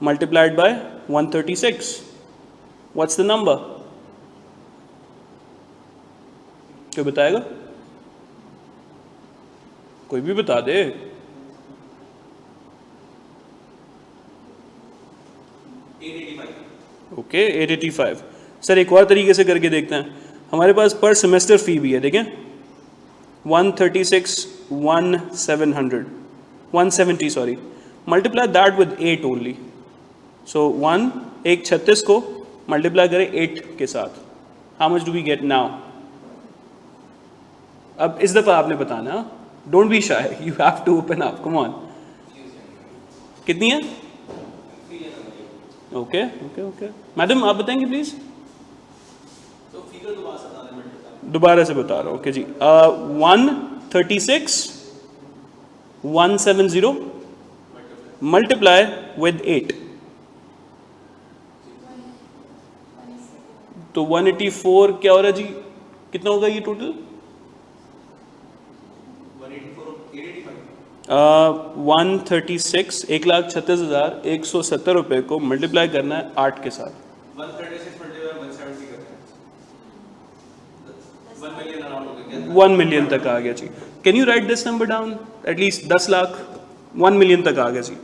multiplied by 136. What's the number? कोई बताएगा? कोई भी बता दे. ओके 885. सर एक और तरीके से करके देखते हैं. हमारे पास पर सेमेस्टर फी भी है, देखें 170 sorry, multiply that with 8 only. So 136 को मल्टीप्लाई करें 8 के साथ. How much do we get now? अब इस दफ़ा आपने बताना, don't be shy, you have to open up, come on. कितनी है? ओके ओके ओके मैडम आप बताएंगे प्लीज़. दोबारा से बता रहा हूँ. ओके जी 136 170 मल्टीप्लाई विद 8 तो 184 क्या हो रहा है जी? कितना होगा ये टोटल? 136 1,36,170 रुपए को मल्टीप्लाई करना है 8 के साथ. 1 मिलियन तक आ गया जी. Can you write this number down? At least 10 lakh, 1 million तक आ गया जी।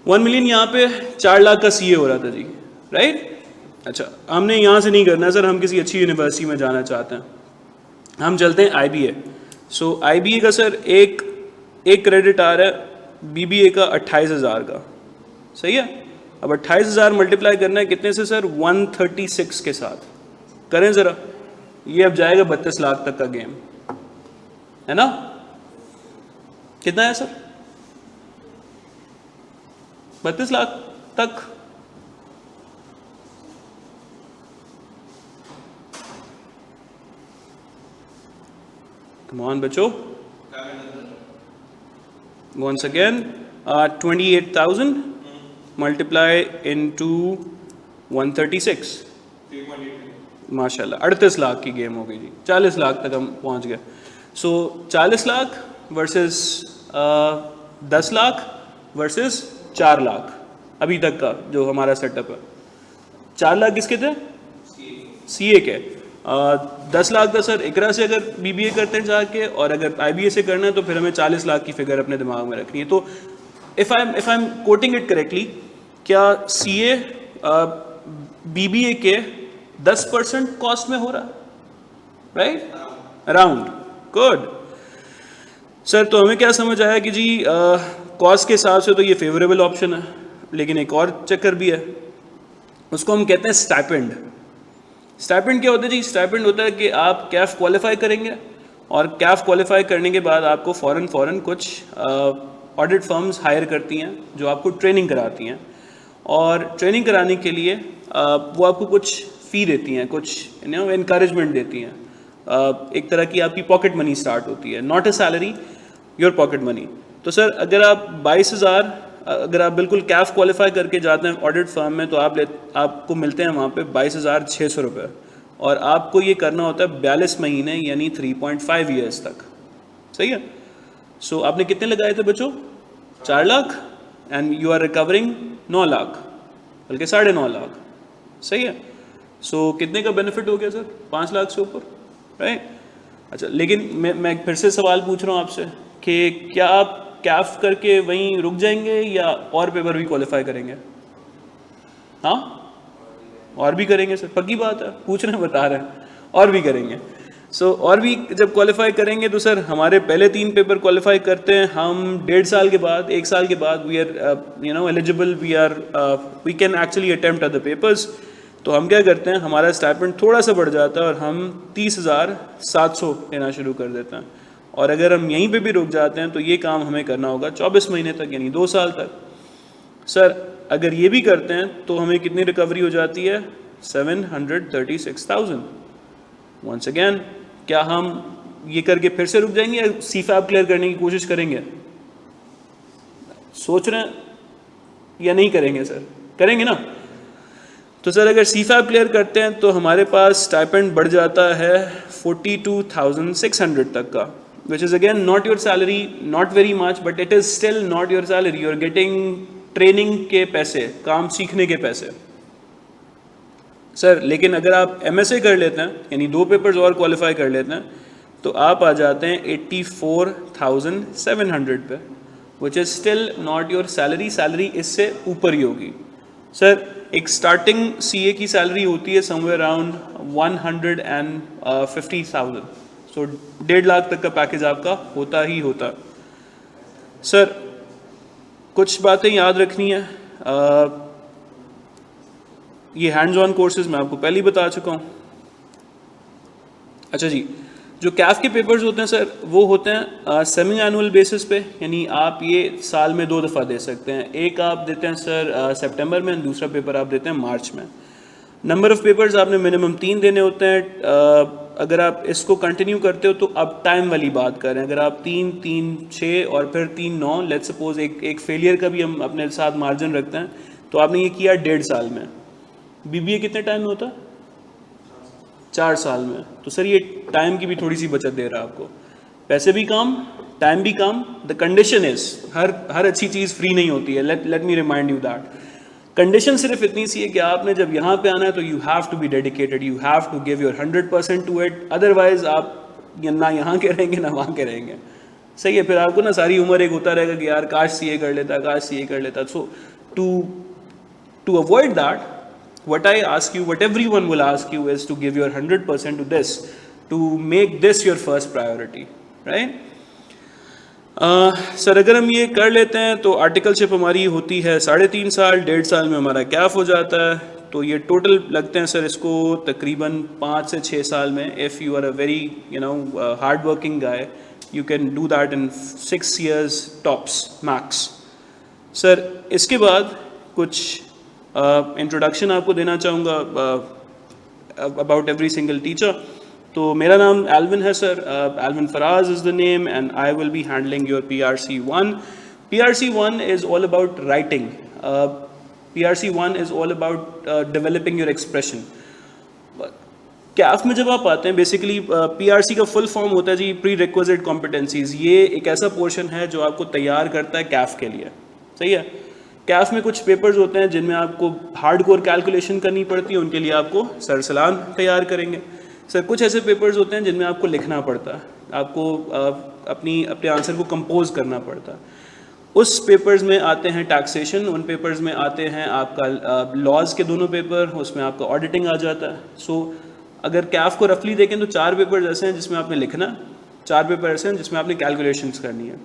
1 मिलियन यहाँ पे 4 लाख का सीए हो रहा था जी, राइट? अच्छा, हमने यहाँ से नहीं करना सर, हम किसी अच्छी यूनिवर्सिटी में जाना चाहते हैं, हम चलते हैं IBA। सो IBA का सर एक क्रेडिट आ रहा है BBA का 28,000 का, सही है? अब 28,000 मल्टीप्लाई करना है कितने से सर? 136 के साथ। करें ज़रा, ये अब जाएगा 32 लाख तक का गेम, है ना? कितना है सर? 32 लाख तक। Come on बच्चों, once again 28,000 multiply into 136, माशाल्लाह 38 लाख की गेम हो गई जी, 40 लाख तक हम पहुंच गए। सो 40 लाख वर्सेस 10 लाख वर्सेस 4 लाख अभी तक का जो हमारा सेटअप है। 4 लाख किसके थे? CA के। 10 लाख था सर इकरा से अगर BBA करते हैं जाके, और अगर IBA से करना है तो फिर हमें 40 लाख की फिगर अपने दिमाग में रखनी है। तो if I am quoting it correctly, क्या CA BBA के 10% कॉस्ट में हो रहा, राइट? Around, good sir. तो हमें क्या समझ आया कि जी कॉस्ट के हिसाब से तो ये फेवरेबल ऑप्शन है, लेकिन एक और चक्कर भी है, उसको हम कहते हैं स्टाइपेंड। स्टाइपेंड क्या होता है जी? स्टाइपेंड होता है कि आप कैफ क्वालिफाई करेंगे, और कैफ क्वालिफाई करने के बाद आपको फ़ौरन कुछ ऑडिट फर्म्स हायर करती हैं जो आपको ट्रेनिंग कराती हैं, और ट्रेनिंग कराने के लिए वो आपको कुछ फ़ी देती हैं, कुछ इनकरेजमेंट देती हैं। एक तरह की आपकी पॉकेट मनी स्टार्ट होती है, not a salary, your pocket money. तो सर अगर आप 22,000 अगर आप बिल्कुल कैफ क्वालिफाई करके जाते हैं ऑडिट फर्म में, तो आपको मिलते हैं वहाँ पे 22,600 रुपये, और आपको ये करना होता है 42 महीने यानी 3.5 ईयर्स तक, सही है? सो आपने कितने लगाए थे बच्चों? 4 lakh, and you are recovering 9 lakh, बल्कि 9.5 लाख, सही है? सो कितने का बेनिफिट हो गया सर? 5 लाख से ऊपर, राइट? अच्छा, लेकिन मैं फिर से सवाल पूछ रहा हूँ आपसे कि क्या आप कैफ करके वहीं रुक जाएंगे या और पेपर भी क्वालिफाई करेंगे? हाँ, और भी करेंगे सर, पक्की बात है, पूछ रहे हैं, बता रहे हैं, और भी करेंगे। सो और भी जब क्वालिफाई करेंगे तो सर हमारे पहले 3 पेपर क्वालिफाई करते हैं हम 1.5 साल के बाद, 1 साल के बाद we are eligible, we can actually attempt other papers. तो हम क्या करते हैं, हमारा स्टाइपेंड थोड़ा सा बढ़ जाता है और हम 30,700 लेना शुरू कर देते हैं, और अगर हम यहीं पे भी रुक जाते हैं तो ये काम हमें करना होगा 24 महीने तक, यानी 2 साल तक। सर अगर ये भी करते हैं तो हमें कितनी रिकवरी हो जाती है? 736,000। वंस अगेन, क्या हम ये करके फिर से रुक जाएंगे या CFAP क्लियर करने की कोशिश करेंगे? सोच रहे हैं या नहीं करेंगे सर? करेंगे ना? तो सर अगर CFAP क्लियर करते हैं तो हमारे पास स्टाइपेंड बढ़ जाता है 42,600 तक का, which is again not your salary, not very much, but it is still not your salary. You are getting training के पैसे, काम सीखने के पैसे सर। लेकिन अगर आप MSA कर लेते हैं, यानी 2 पेपर्स और क्वालिफाई कर लेते हैं, तो आप आ जाते हैं 84,700 पे, which is still not your salary. Salary इससे ऊपर ही होगी सर। एक स्टार्टिंग CA की सैलरी होती है समवेयर अराउंड 150,000, सो 1.5 लाख तक का पैकेज आपका होता ही होता। सर कुछ बातें याद रखनी है, ये हैंड्स ऑन कोर्सेज मैं आपको पहले ही बता चुका हूँ। अच्छा जी, जो कैफ के पेपर्स होते हैं सर, वो होते हैं सेमी एनुअल बेसिस पे, यानी आप ये साल में 2 दफ़ा दे सकते हैं। एक आप देते हैं सर सितंबर में, दूसरा पेपर आप देते हैं मार्च में। नंबर ऑफ़ पेपर्स आपने मिनिमम 3 देने होते हैं। अगर आप इसको कंटिन्यू करते हो तो अब टाइम वाली बात करें, अगर आप 3, 3, 6 और फिर 3, 9, लेट्स सपोज एक फेलियर का भी हम अपने साथ मार्जिन रखते हैं, तो आपने ये किया 1.5 साल में। BBA कितने टाइम में होता है? 4 साल में। तो सर ये टाइम की भी थोड़ी सी बचत दे रहा है आपको, पैसे भी कम, टाइम भी कम। द कंडीशन इज हर अच्छी चीज़ फ्री नहीं होती है, let me remind you that. Condition सिर्फ इतनी सी है कि आपने जब यहाँ पे आना है तो you have to be dedicated, you have to give your 100% to it, otherwise आप ना यहाँ के रहेंगे ना वहाँ के रहेंगे, सही है। फिर आपको ना सारी उम्र एक होता रहेगा कि यार काश सीए कर लेता, काश सीए कर लेता। So to avoid that, what I ask you, what everyone will ask you is to give your 100% to this, to make this your first priority, right? Sir अगर हम ये कर लेते हैं तो आर्टिकलशिप हमारी होती है 3.5 साल, 1.5 साल में हमारा कैफ हो जाता है, तो ये टोटल लगते हैं सर इसको तकरीबन 5 से 6 साल में। If you are a very hard working guy, you can do that in 6 years tops max. Sir इसके बाद कुछ इंट्रोडक्शन आपको देना चाहूँगा अबाउट एवरी सिंगल टीचर। तो मेरा नाम एल्विन है sir, Alvin Faraz is the name, and I will be handling your PRC1। PRC1 is all about writing, PRC1 is all about developing your expression. CAF में जब आप आते हैं, बेसिकली PRC का फुल फॉर्म होता है जी प्री रिक्विजिट कॉम्पिटेंसीज। ये एक ऐसा पोर्शन है जो आपको तैयार करता है कैफ के लिए, सही है। कैफ में कुछ पेपर्स होते हैं जिनमें आपको हार्डकोर कैलकुलेशन करनी पड़ती है, उनके लिए आपको सर सलाम तैयार करेंगे। सर कुछ ऐसे पेपर्स होते हैं जिनमें आपको लिखना पड़ता है, आपको अपने आंसर को कंपोज करना पड़ता है। उस पेपर्स में आते हैं टैक्सेशन, उन पेपर्स में आते हैं आपका लॉज के दोनों पेपर, उसमें आपका ऑडिटिंग आ जाता है। सो अगर कैफ को रफली देखें तो 4 पेपर्स ऐसे हैं जिसमें आपने लिखना, 4 पेपर ऐसे हैं जिसमें आपने कैलकुलेशंस करनी है।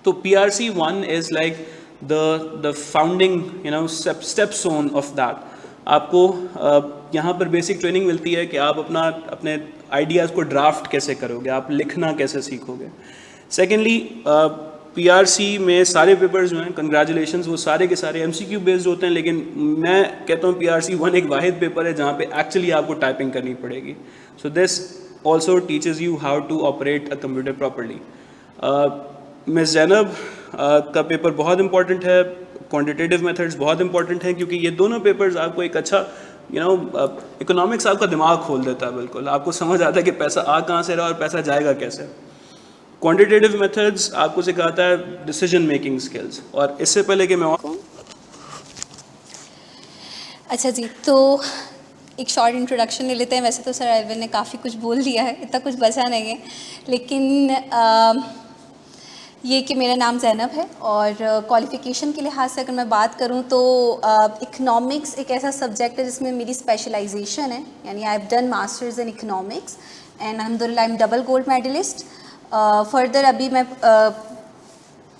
तो PRC1 is like the founding stepstone of that। आपको यहाँ पर बेसिक ट्रेनिंग मिलती है कि आप अपने आइडियाज़ को ड्राफ्ट कैसे करोगे, आप लिखना कैसे सीखोगे। सेकेंडली PRC में सारे पेपर्स जो हैं, कंग्रेचुलेशंस, वो सारे के सारे MCQ बेस्ड होते हैं, लेकिन मैं कहता हूँ PRC1 एक वाहिद पेपर है जहाँ पे एक्चुअली आपको टाइपिंग करनी पड़ेगी। So this also teaches you how to operate a computer properly. Miss Zainab का पेपर बहुत इंपॉर्टेंट है, क्वांटिटेटिव मेथड्स बहुत इंपॉर्टेंट हैं, क्योंकि ये दोनों पेपर्स आपको एक अच्छा इकोनॉमिक्स आपका दिमाग खोल देता है, बिल्कुल आपको समझ आता है कि पैसा आ कहाँ से रहा और पैसा जाएगा कैसे। क्वांटिटेटिव मेथड्स आपको सिखाता है डिसीजन मेकिंग स्किल्स। और इससे पहले कि मैं अच्छा जी, तो एक शॉर्ट इंट्रोडक्शन ले लेते हैं। वैसे तो सर एल्विन ने काफ़ी कुछ बोल दिया है, इतना कुछ बचा नहीं है, लेकिन ये कि मेरा नाम ज़ैनब है और क्वालिफ़िकेशन के लिहाज से अगर मैं बात करूँ तो इकनॉमिक्स एक ऐसा सब्जेक्ट है जिसमें मेरी स्पेशलाइजेशन है, यानी I have done masters in economics and अल्हम्दुलिल्लाह I am double gold medallist. Further अभी मैं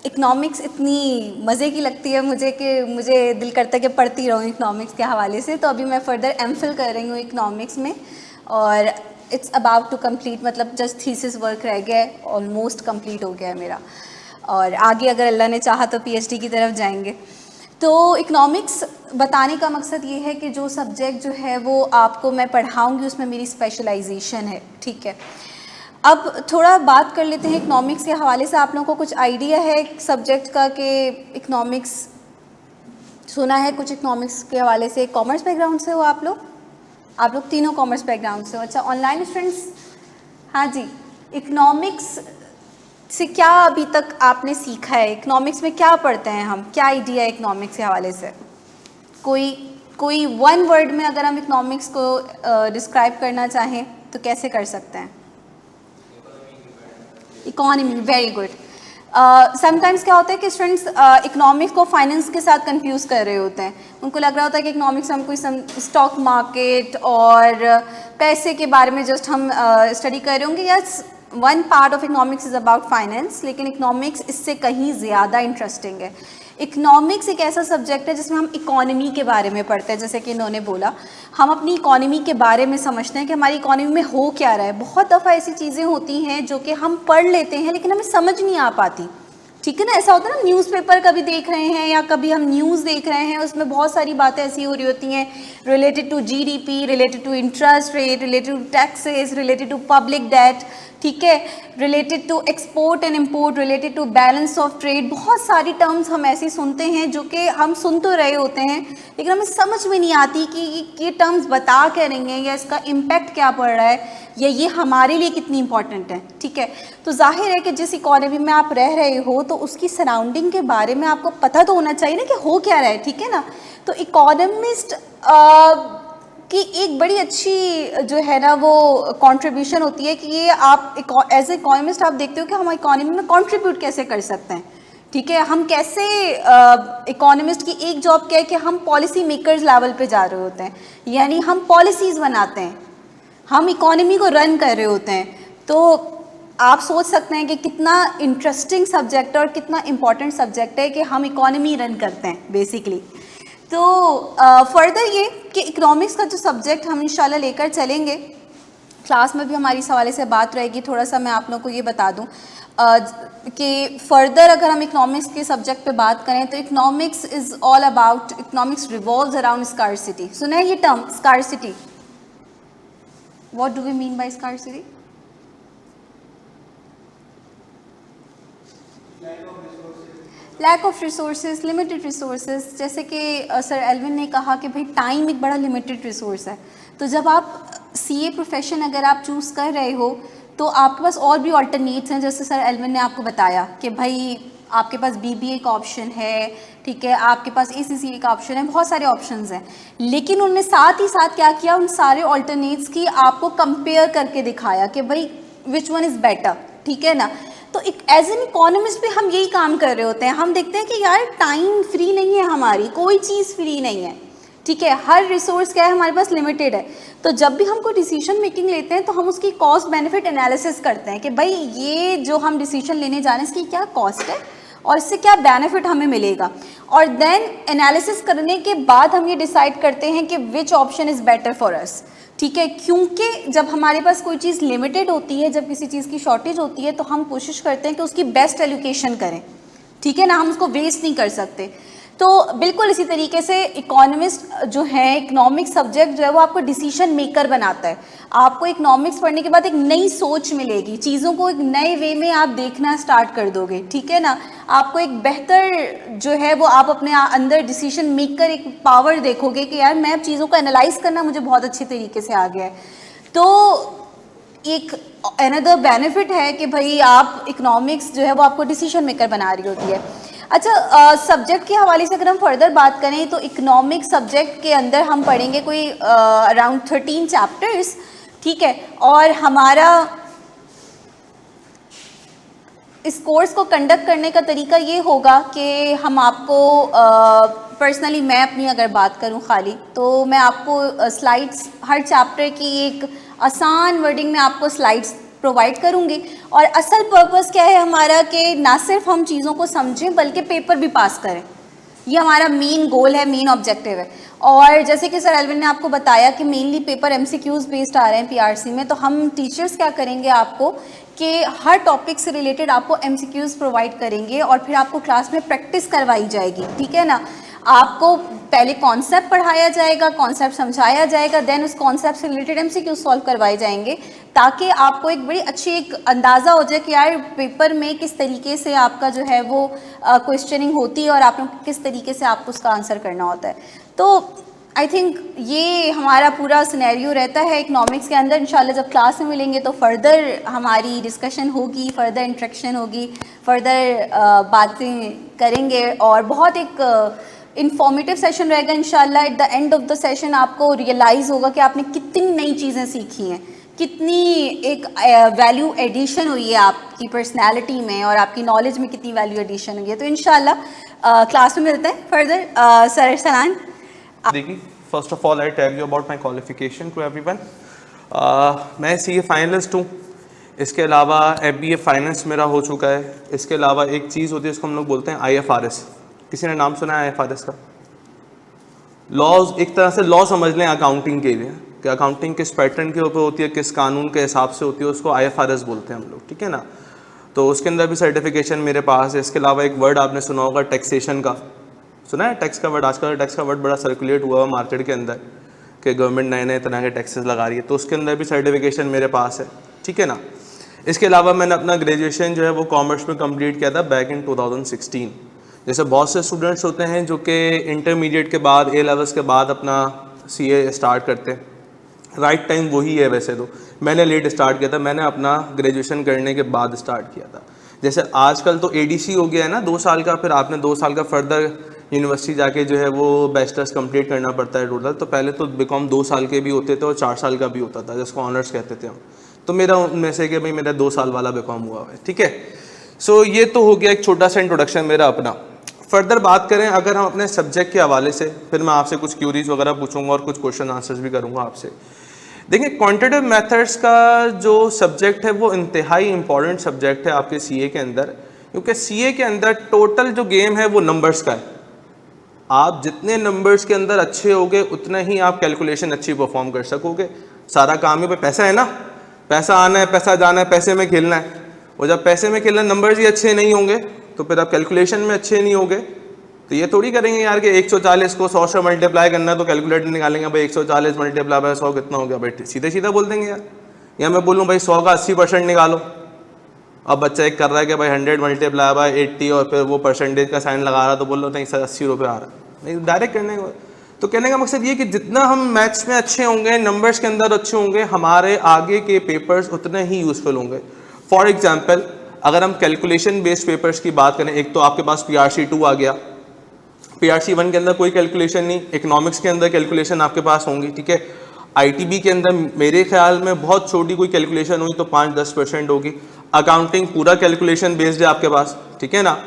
इकनॉमिक्स इतनी मज़े की लगती है मुझे कि मुझे दिल करता है कि पढ़ती रहूँ इकनॉमिक्स के हवाले से। तो अभी मैं फ़र्दर MPhil कर रही हूँ इकनॉमिक्स में और इट्स अबाउट टू कंप्लीट, मतलब जस्ट थीसिस वर्क रह गया है, ऑलमोस्ट कंप्लीट हो गया है मेरा, और आगे अगर अल्लाह ने चाहा तो PhD की तरफ जाएंगे। तो इकनॉमिक्स बताने का मकसद ये है कि जो सब्जेक्ट जो है वो आपको मैं पढ़ाऊँगी उसमें मेरी स्पेशलाइजेशन है, ठीक है। अब थोड़ा बात कर लेते हैं इकनॉमिक्स के हवाले से। आप लोगों को कुछ आइडिया है सब्जेक्ट का कि इकनॉमिक्स सुना है कुछ इकनॉमिक्स के हवाले से? कॉमर्स बैकग्राउंड से हो आप लोग तीनों कॉमर्स बैकग्राउंड से हो? अच्छा, ऑनलाइन स्टूडेंट्स? हाँ जी। इकनॉमिक्स से क्या अभी तक आपने सीखा है? इकनॉमिक्स में क्या पढ़ते हैं हम? क्या आइडिया है इकनॉमिक्स के हवाले से? कोई वन वर्ड में अगर हम इकनॉमिक्स को डिस्क्राइब करना चाहें तो कैसे कर सकते हैं? Economy, very good. समटाइम्स क्या होता है कि स्टूडेंट्स इकोनॉमिक्स को फाइनेंस के साथ कंफ्यूज कर रहे होते हैं। उनको लग रहा होता है कि इकोनॉमिक्स हम कोई स्टॉक मार्केट और पैसे के बारे में जस्ट हम स्टडी कर रहे होंगे। Yes, one part of economics is about finance, लेकिन इकोनॉमिक्स इससे कहीं ज़्यादा इंटरेस्टिंग है। इकोनॉमिक्स एक ऐसा सब्जेक्ट है जिसमें हम इकोनॉमी के बारे में पढ़ते हैं। जैसे कि इन्होंने बोला, हम अपनी इकोनॉमी के बारे में समझते हैं कि हमारी इकोनॉमी में हो क्या रहा है। बहुत दफ़ा ऐसी चीज़ें होती हैं जो कि हम पढ़ लेते हैं लेकिन हमें समझ नहीं आ पाती, ठीक है ना। ऐसा होता है ना, न्यूज़पेपर कभी देख रहे हैं या कभी हम न्यूज़ देख रहे हैं, उसमें बहुत सारी बातें ऐसी हो रही होती हैं related to GDP, related to interest rate, related to taxes, related to public debt, ठीक है, related to export and import, related to balance of trade. बहुत सारी टर्म्स हम ऐसी सुनते हैं जो कि हम सुन तो रहे होते हैं लेकिन हमें समझ में नहीं आती कि ये टर्म्स बता क्या रही हैं या इसका इम्पैक्ट क्या पड़ रहा है या ये हमारे लिए कितनी इंपॉर्टेंट है, ठीक है। तो जाहिर है कि जिस इकोनॉमी में आप रह रहे हो तो उसकी सराउंडिंग के बारे में आपको पता तो होना चाहिए ना कि हो क्या रहा है, ठीक है ना। तो इकोनॉमिस्ट कि एक बड़ी अच्छी जो है ना वो कंट्रीब्यूशन होती है कि ये आप एज ए इकोनॉमिस्ट आप देखते हो कि हम इकोनॉमी में कंट्रीब्यूट कैसे कर सकते हैं, ठीक है। हम कैसे इकोनॉमिस्ट की एक जॉब क्या है कि हम पॉलिसी मेकर्स लेवल पे जा रहे होते हैं, यानी हम पॉलिसीज़ बनाते हैं, हम इकोनॉमी को रन कर रहे होते हैं। तो आप सोच सकते हैं कि कितना इंटरेस्टिंग सब्जेक्ट है और कितना इम्पॉर्टेंट सब्जेक्ट है कि हम इकोनॉमी रन करते हैं बेसिकली। तो फर्दर ये कि इकोनॉमिक्स का जो सब्जेक्ट हम इंशाल्लाह लेकर चलेंगे, क्लास में भी हमारी इस हवाले से बात रहेगी। थोड़ा सा मैं आप लोगों को ये बता दूं कि फर्दर अगर हम इकोनॉमिक्स के सब्जेक्ट पे बात करें तो economics is all about, economics revolves around scarcity. सुना है ये term scarcity? What do we mean by scarcity? Lack of resources, limited resources. जैसे कि सर एल्विन ने कहा कि भाई टाइम एक बड़ा लिमिटेड रिसोर्स है। तो जब आप सीए प्रोफेशन अगर आप चूज़ कर रहे हो तो आपके पास और भी ऑल्टरनेट्स हैं, जैसे सर एल्विन ने आपको बताया कि भाई आपके पास बीबीए का ऑप्शन है, ठीक है, आपके पास एसीसीए का ऑप्शन है, बहुत सारे ऑप्शंस हैं। लेकिन उन्होंने साथ ही साथ क्या किया, उन सारे ऑल्टरनेट्स की आपको कंपेयर करके दिखाया कि भाई विच वन इज़ बेटर, ठीक है ना। तो एक एज एन इकोनॉमिस्ट भी हम यही काम कर रहे होते हैं। हम देखते हैं कि यार टाइम फ्री नहीं है, हमारी कोई चीज़ फ्री नहीं है, ठीक है, हर रिसोर्स क्या है हमारे पास लिमिटेड है। तो जब भी हम कोई डिसीजन मेकिंग लेते हैं तो हम उसकी कॉस्ट बेनिफिट एनालिसिस करते हैं कि भाई ये जो हम डिसीजन लेने जा रहे हैं इसकी क्या कॉस्ट है और इससे क्या बेनिफिट हमें मिलेगा, और देन एनालिसिस करने के बाद हम ये डिसाइड करते हैं कि which option is better for us, ठीक है। क्योंकि जब हमारे पास कोई चीज़ लिमिटेड होती है, जब किसी चीज़ की शॉर्टेज होती है तो हम कोशिश करते हैं कि उसकी बेस्ट एलोकेशन करें, ठीक है ना, हम उसको वेस्ट नहीं कर सकते। तो बिल्कुल इसी तरीके से इकोनॉमिस्ट जो है, इकोनॉमिक सब्जेक्ट जो है वो आपको डिसीजन मेकर बनाता है। आपको इकोनॉमिक्स पढ़ने के बाद एक नई सोच मिलेगी, चीज़ों को एक नए वे में आप देखना स्टार्ट कर दोगे, ठीक है ना। आपको एक बेहतर जो है वो आप अपने अंदर डिसीजन मेकर एक पावर देखोगे कि यार मैं अब चीज़ों को एनालाइज करना मुझे बहुत अच्छे तरीके से आ गया है। तो एक अनदर बेनिफिट है कि भाई आप इकोनॉमिक्स जो है वो आपको डिसीजन मेकर बना रही होती है। अच्छा, सब्जेक्ट के हवाले से अगर हम फर्दर बात करें तो इकोनॉमिक सब्जेक्ट के अंदर हम पढ़ेंगे कोई अराउंड 13 चैप्टर्स, ठीक है। और हमारा इस कोर्स को कंडक्ट करने का तरीका ये होगा कि हम आपको पर्सनली मैं अपनी अगर बात करूं खाली, तो मैं आपको स्लाइड्स हर चैप्टर की एक आसान वर्डिंग में आपको स्लाइड्स प्रोवाइड करूंगी। और असल पर्पस क्या है हमारा कि ना सिर्फ हम चीज़ों को समझें बल्कि पेपर भी पास करें, ये हमारा मेन गोल है, मेन ऑब्जेक्टिव है। और जैसे कि सर एल्विन ने आपको बताया कि मेनली पेपर एमसीक्यूज बेस्ड आ रहे हैं पीआरसी में, तो हम टीचर्स क्या करेंगे आपको कि हर टॉपिक से रिलेटेड आपको एमसीक्यूज प्रोवाइड करेंगे और फिर आपको क्लास में प्रैक्टिस करवाई जाएगी, ठीक है ना। आपको पहले कॉन्सेप्ट पढ़ाया जाएगा, कॉन्सेप्ट समझाया जाएगा, देन उस कॉन्सेप्ट से रिलेटेड एमसीक्यू सॉल्व करवाए जाएंगे, ताकि आपको एक बड़ी अच्छी एक अंदाज़ा हो जाए कि यार पेपर में किस तरीके से आपका जो है वो क्वेश्चनिंग होती है और आपने किस तरीके से आपको उसका आंसर करना होता है। तो आई थिंक ये हमारा पूरा सिनेरियो रहता है इकोनॉमिक्स के अंदर। इंशाल्लाह जब क्लास में मिलेंगे तो फर्दर हमारी डिस्कशन होगी, फर्दर इंट्रैक्शन होगी, फर्दर बातें करेंगे और बहुत एक इन्फॉर्मेटिव सेशन रहेगा इंशाल्लाह। At the end of the session आपको रियलाइज़ होगा कि आपने कितनी नई चीज़ें सीखी हैं, कितनी एक वैल्यू एडिशन हुई है आपकी पर्सनैलिटी में और आपकी नॉलेज में कितनी वैल्यू एडिशन हुई है। तो इंशाल्लाह क्लास में मिलते हैं फर्दर। सर सलान। देखिए, first of all I tell you about my qualification to everyone. मैं सीए फाइनलिस्ट हूँ, इसके अलावा एमबीए फाइनेंस मेरा हो चुका है। इसके अलावा एक चीज़ होती है इसको हम लोग बोलते हैं आईएफआरएस। किसी ने नाम सुना है आईएफआरएस का? लॉज, एक तरह से लॉ समझ लें अकाउंटिंग के लिए, कि अकाउंटिंग किस पैटर्न के ऊपर होती है, किस कानून के हिसाब से होती है, उसको आईएफआरएस बोलते हैं हम लोग, ठीक है ना। तो उसके अंदर भी सर्टिफिकेशन मेरे पास है। इसके अलावा एक वर्ड आपने सुना होगा टैक्सेशन का, सुना है टैक्स का वर्ड? आजकल टैक्स का वर्ड बड़ा सर्कुलेट हुआ है मार्केट के अंदर कि गवर्नमेंट नए नए तरह के टैक्सेस लगा रही है, तो उसके अंदर भी सर्टिफिकेशन मेरे पास है, ठीक है ना। इसके अलावा मैंने अपना ग्रेजुएशन जो है वो कॉमर्स में कंप्लीट किया था बैक इन 2016। जैसे बहुत से स्टूडेंट्स होते हैं जो कि इंटरमीडिएट के बाद ए लेवल्स के बाद अपना सीए स्टार्ट करते हैं, राइट टाइम वही है वैसे तो। मैंने लेट स्टार्ट किया था, मैंने अपना ग्रेजुएशन करने के बाद स्टार्ट किया था। जैसे आजकल तो एडीसी हो गया है ना 2 साल का, फिर आपने 2 साल का फर्दर यूनिवर्सिटी जाके जो है वो बैचलर्स कंप्लीट करना पड़ता है टोटल। तो पहले तो बीकॉम 2 साल के भी होते थे और 4 साल का भी होता था, जिसको ऑनर्स कहते थे हम। तो मेरा उनमें से कि भाई मेरा 2 साल वाला बीकॉम हुआ है, ठीक है। सो ये तो हो गया एक छोटा सा इंट्रोडक्शन मेरा अपना। फर्दर बात करें अगर हम अपने सब्जेक्ट के हवाले से, फिर मैं आपसे कुछ क्यूरीज वगैरह पूछूंगा और कुछ क्वेश्चन आंसर्स भी करूंगा आपसे। देखिए क्वांटिटेटिव मेथड्स का जो सब्जेक्ट है वो इंतहाई इंपॉर्टेंट सब्जेक्ट है आपके सीए के अंदर, क्योंकि सीए के अंदर टोटल जो गेम है वो नंबर्स का है। आप जितने नंबर्स के अंदर अच्छे होगे उतना ही आप कैलकुलेशन अच्छी परफॉर्म कर सकोगे। सारा काम ही पैसा है ना, पैसा आना है, पैसा जाना है, पैसे में खेलना है। और जब पैसे में खेलना नंबर्स ही अच्छे नहीं होंगे तो फिर आप कैलकुलेशन में अच्छे नहीं होंगे। तो ये थोड़ी करेंगे यार कि 140 को 100 से मल्टीप्लाई करना है तो कैलकुलेटर निकालेंगे भाई 140 मल्टीप्लाई बाय 100 कितना हो गया भाई, सीधे सीधा बोल देंगे यार। या मैं बोलूँ भाई 100 का 80% निकालो, अब बच्चा एक कर रहा है कि भाई 100 मल्टीप्लाई बाय 80 और फिर वो परसेंटेज का साइन लगा रहा तो बोल लो नहीं सर 80 रुपये आ रहा है, नहीं डायरेक्ट करने का। तो कहने का मकसद ये कि जितना हम मैथ्स में अच्छे होंगे, नंबर्स के अंदर अच्छे होंगे, हमारे आगे के पेपर्स उतने ही यूजफुल होंगे। फॉर एग्जाम्पल अगर हम कैलकुलेशन बेस्ड पेपर्स की बात करें, एक तो आपके पास PRC 2 आ गया, PRC 1 के अंदर कोई कैलकुलेशन नहीं, इकोनॉमिक्स के अंदर कैलकुलेशन आपके पास होंगी, ठीक है। ITB के अंदर मेरे ख्याल में बहुत छोटी कोई कैलकुलेशन हुई तो 5-10% होगी। अकाउंटिंग पूरा कैलकुलेशन बेस्ड है आपके पास, ठीक है ना।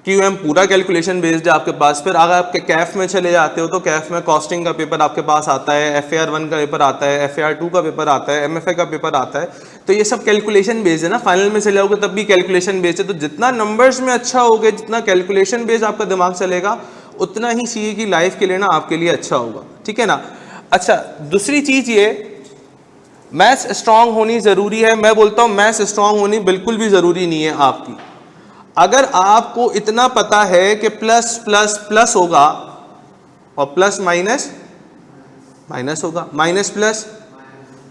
QM पूरा कैलकुलेशन बेस्ड है आपके पास। फिर अगर आप कैफ में चले जाते हो तो कैफ में कॉस्टिंग का पेपर आपके पास आता है, FAR 1 का पेपर आता है, FAR 2 का पेपर आता है, MFA का पेपर आता है। तो ये सब कैलकुलेशन बेस्ड है ना। फाइनल में चले जाओगे तब भी कैलकुलेशन बेस्ड है। तो जितना नंबर्स में अच्छा होगे, जितना कैलकुलेशन बेस्ड आपका दिमाग चलेगा, उतना ही सीए की लाइफ के लिए ना आपके लिए अच्छा होगा, ठीक है ना। अच्छा दूसरी चीज ये, मैथ्स स्ट्रांग होनी जरूरी है। मैं बोलता हूँ मैथ्स स्ट्रांग होनी बिल्कुल भी जरूरी नहीं है आपकी। अगर आपको इतना पता है कि प्लस प्लस प्लस होगा और प्लस माइनस माइनस होगा, माइनस प्लस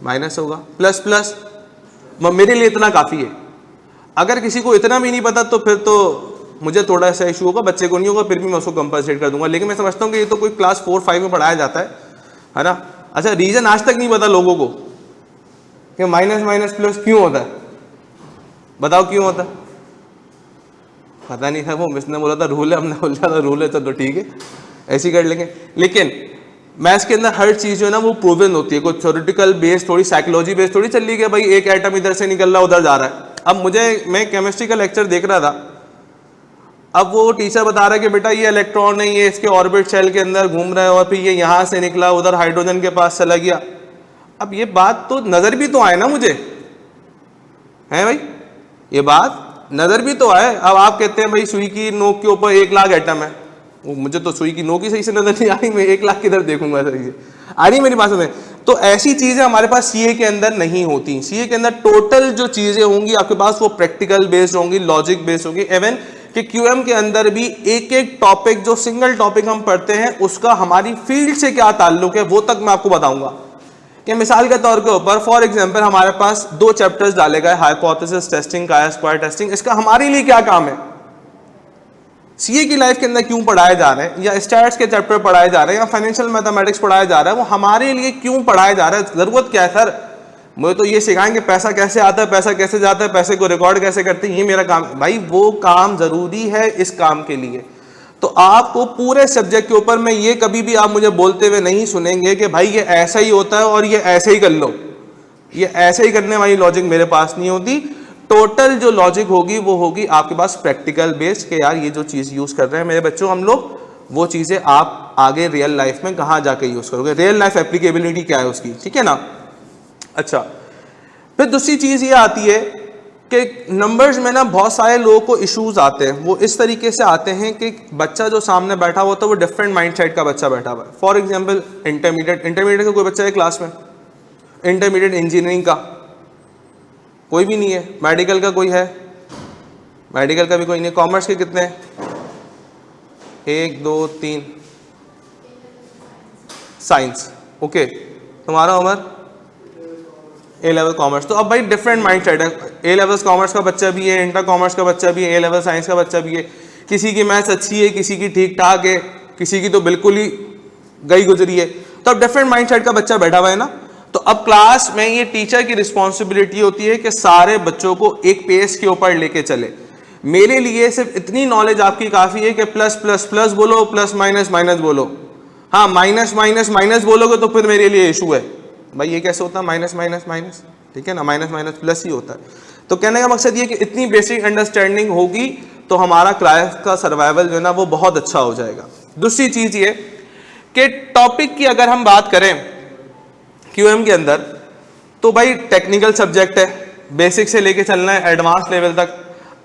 माइनस होगा, प्लस प्लस, मेरे लिए इतना काफ़ी है। अगर किसी को इतना भी नहीं पता तो फिर तो मुझे थोड़ा सा इशू होगा, बच्चे को नहीं होगा, फिर भी मैं उसको कंपनसेट कर दूंगा। लेकिन मैं समझता हूँ कि ये तो कोई क्लास 4-5 में पढ़ाया जाता है ना। अच्छा रीजन आज तक नहीं पता लोगों को कि माइनस माइनस प्लस क्यों होता है, बताओ क्यों होता है। पता नहीं था, वो मिस ने बोला था रूल है, हमने बोला था रूल है तो ठीक है ऐसे ही कर लेंगे। लेकिन मैथ्स के अंदर हर चीज़ जो है ना वो प्रूवन होती है, कोई थ्योरेटिकल बेस थोड़ी साइकोलॉजी बेस थोड़ी चल रही है भाई एक एटम इधर से निकल रहा उधर जा रहा है। अब मैं केमिस्ट्री का लेक्चर देख रहा था, अब वो टीचर बता रहा है कि बेटा ये इलेक्ट्रॉन है, ये इसके ऑर्बिट शेल के अंदर घूम रहा है और फिर ये यहाँ से निकला उधर हाइड्रोजन के पास चला गया। अब ये बात तो नज़र भी तो आए ना मुझे, है भाई, ये बात नज़र भी तो आए। अब आप कहते हैं भाई सुई की नोक के ऊपर 1 लाख एटम है, मुझे तो सुई की नोक ही सही से नजर नहीं आ रही, मैं 1 लाख किधर देखूंगा सही से, आ रही मेरी बात में। तो ऐसी चीज़ें हमारे पास सीए के अंदर नहीं होती। सीए के अंदर टोटल जो चीज़ें होंगी आपके पास वो प्रैक्टिकल बेस्ड होंगी, लॉजिक बेस्ड होंगी। इवन कि क्यूएम के अंदर भी एक एक टॉपिक, जो सिंगल टॉपिक हम पढ़ते हैं उसका हमारी फील्ड से क्या ताल्लुक है वो तक मैं आपको बताऊंगा। कि मिसाल के तौर के ऊपर फॉर एग्जांपल हमारे पास 2 चैप्टर्स डाले गए, हाइपोथेसिस टेस्टिंग, काया स्क्वायर टेस्टिंग, इसका हमारे लिए क्या काम है, सीए की लाइफ के अंदर क्यों पढ़ाए जा रहे हैं, या स्टैट्स के चैप्टर पढ़ाए जा रहे हैं, या फाइनेंशियल मैथमेटिक्स पढ़ाया जा रहा है, वो हमारे लिए क्यों पढ़ाया जा रहा है, जरूरत क्या है। सर मुझे तो ये सिखाएंगे पैसा कैसे आता है, पैसा कैसे जाता है, पैसे को रिकॉर्ड कैसे करते हैं, ये मेरा काम है। भाई वो काम जरूरी है इस काम के लिए। तो आपको पूरे सब्जेक्ट के ऊपर में ये कभी भी आप मुझे बोलते हुए नहीं सुनेंगे कि भाई ये ऐसा ही होता है और ये ऐसे ही कर लो, ये ऐसे ही करने वाली लॉजिक मेरे पास नहीं होती। टोटल जो लॉजिक होगी वो होगी आपके पास प्रैक्टिकल बेस्ड, कि यार ये जो चीज़ यूज़ कर रहे हैं मेरे बच्चों हम लोग, वो चीज़ें आप आगे रियल लाइफ में कहाँ जाके यूज़ करोगे, रियल लाइफ एप्लीकेबिलिटी क्या है उसकी, ठीक है ना। अच्छा फिर दूसरी चीज़ ये आती है कि नंबर्स में ना बहुत सारे लोगों को इश्यूज आते हैं। वो इस तरीके से आते हैं कि बच्चा जो सामने बैठा हुआ था वो डिफरेंट माइंडसेट का बच्चा बैठा हुआ है। फॉर एग्जांपल इंटरमीडिएट का कोई बच्चा है क्लास में, इंटरमीडिएट इंजीनियरिंग का कोई भी नहीं है, मेडिकल का कोई है, मेडिकल का भी कोई नहीं, कॉमर्स के कितने हैं, 1 2 3, साइंस, ओके, तुम्हारा उमर ए लेवल कॉमर्स। तो अब भाई डिफरेंट माइंड सेट है, ए लेवल कॉमर्स का बच्चा भी है, इंटर कॉमर्स का बच्चा भी है, ए लेवल साइंस का बच्चा भी है, किसी की मैथ्स अच्छी है, किसी की ठीक ठाक है, किसी की तो बिल्कुल ही गई गुजरी है। तो अब डिफरेंट माइंड सेट का बच्चा बैठा हुआ है ना। तो अब क्लास में ये टीचर की रिस्पॉन्सिबिलिटी होती है कि सारे बच्चों को एक पेस के ऊपर लेके चले। मेरे लिए सिर्फ इतनी नॉलेज आपकी काफ़ी है कि प्लस प्लस प्लस बोलो, प्लस माइनस माइनस बोलो। हाँ, माइनस माइनस माइनस बोलोगे तो फिर मेरे लिए इशू है भाई, ये कैसे होता है माइनस माइनस माइनस, ठीक है ना, माइनस माइनस प्लस ही होता है। तो कहने का मकसद ये कि इतनी बेसिक अंडरस्टैंडिंग होगी तो हमारा क्लास का सर्वाइवल जो है ना वो बहुत अच्छा हो जाएगा। दूसरी चीज़ ये कि टॉपिक की अगर हम बात करें क्यूएम के अंदर, तो भाई टेक्निकल सब्जेक्ट है, बेसिक से लेके चलना है एडवांस लेवल तक।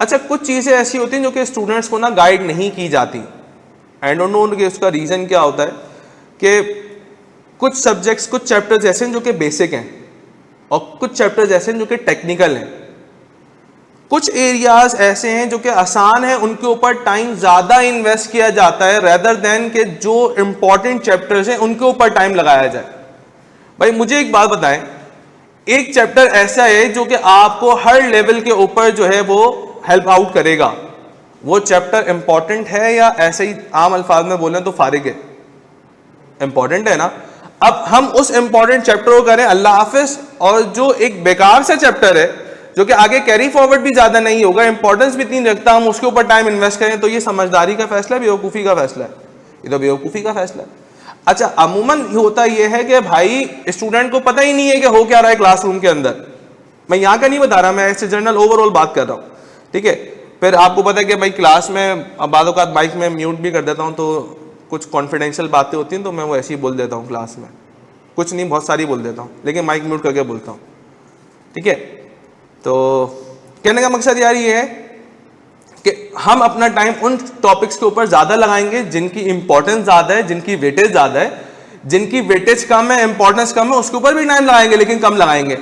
अच्छा, कुछ चीज़ें ऐसी होती हैं जो कि स्टूडेंट्स को ना गाइड नहीं की जाती। आई डोंट नो कि उसका रीज़न क्या होता है कि कुछ सब्जेक्ट्स, कुछ चैप्टर्स ऐसे हैं जो कि बेसिक हैं और कुछ चैप्टर्स ऐसे हैं जो कि टेक्निकल हैं। कुछ एरियाज ऐसे हैं जो कि आसान हैं, उनके ऊपर टाइम ज़्यादा इन्वेस्ट किया जाता है रेदर देन के जो इंपॉर्टेंट चैप्टर्स हैं उनके ऊपर टाइम लगाया जाए। भाई मुझे एक बात बताएं, एक चैप्टर ऐसा है जो कि आपको हर लेवल के ऊपर जो है वो हेल्प आउट करेगा, वो चैप्टर इंपॉर्टेंट है या ऐसे ही आम अल्फाज में बोलें तो फारिग है? इंपॉर्टेंट है ना। अब हम उस इंपॉर्टेंट चैप्टर को करें अल्लाह हाफिज, और जो एक बेकार सा चैप्टर है जो कि आगे कैरी फॉरवर्ड भी ज्यादा नहीं होगा, इंपॉर्टेंस भी इतनी रखता, हम उसके ऊपर टाइम इन्वेस्ट करें, तो ये समझदारी का फैसला है, बेवकूफ़ी का फैसला है? ये तो बेवकूफ़ी का फैसला है। अच्छा, अमूमन होता यह है कि भाई स्टूडेंट को पता ही नहीं है कि हो क्या रहा है क्लासरूम के अंदर। मैं यहाँ का नहीं बता रहा, मैं ऐसे जनरल ओवरऑल बात कर रहा हूँ, ठीक है। फिर आपको पता है कि भाई क्लास में बादों का माइक में म्यूट भी कर देता हूँ, तो कुछ कॉन्फिडेंशियल बातें होती हैं तो मैं वो ऐसे ही बोल देता हूँ क्लास में, कुछ नहीं बहुत सारी बोल देता हूँ, लेकिन माइक म्यूट करके बोलता हूँ, ठीक है। तो कहने का मकसद यार ये है कि हम अपना टाइम उन टॉपिक्स के ऊपर ज़्यादा लगाएंगे जिनकी इंपॉर्टेंस ज़्यादा है, जिनकी वेटेज ज़्यादा है। जिनकी वेटेज कम है, इंपॉर्टेंस कम है, उसके ऊपर भी टाइम लगाएंगे लेकिन कम लगाएंगे।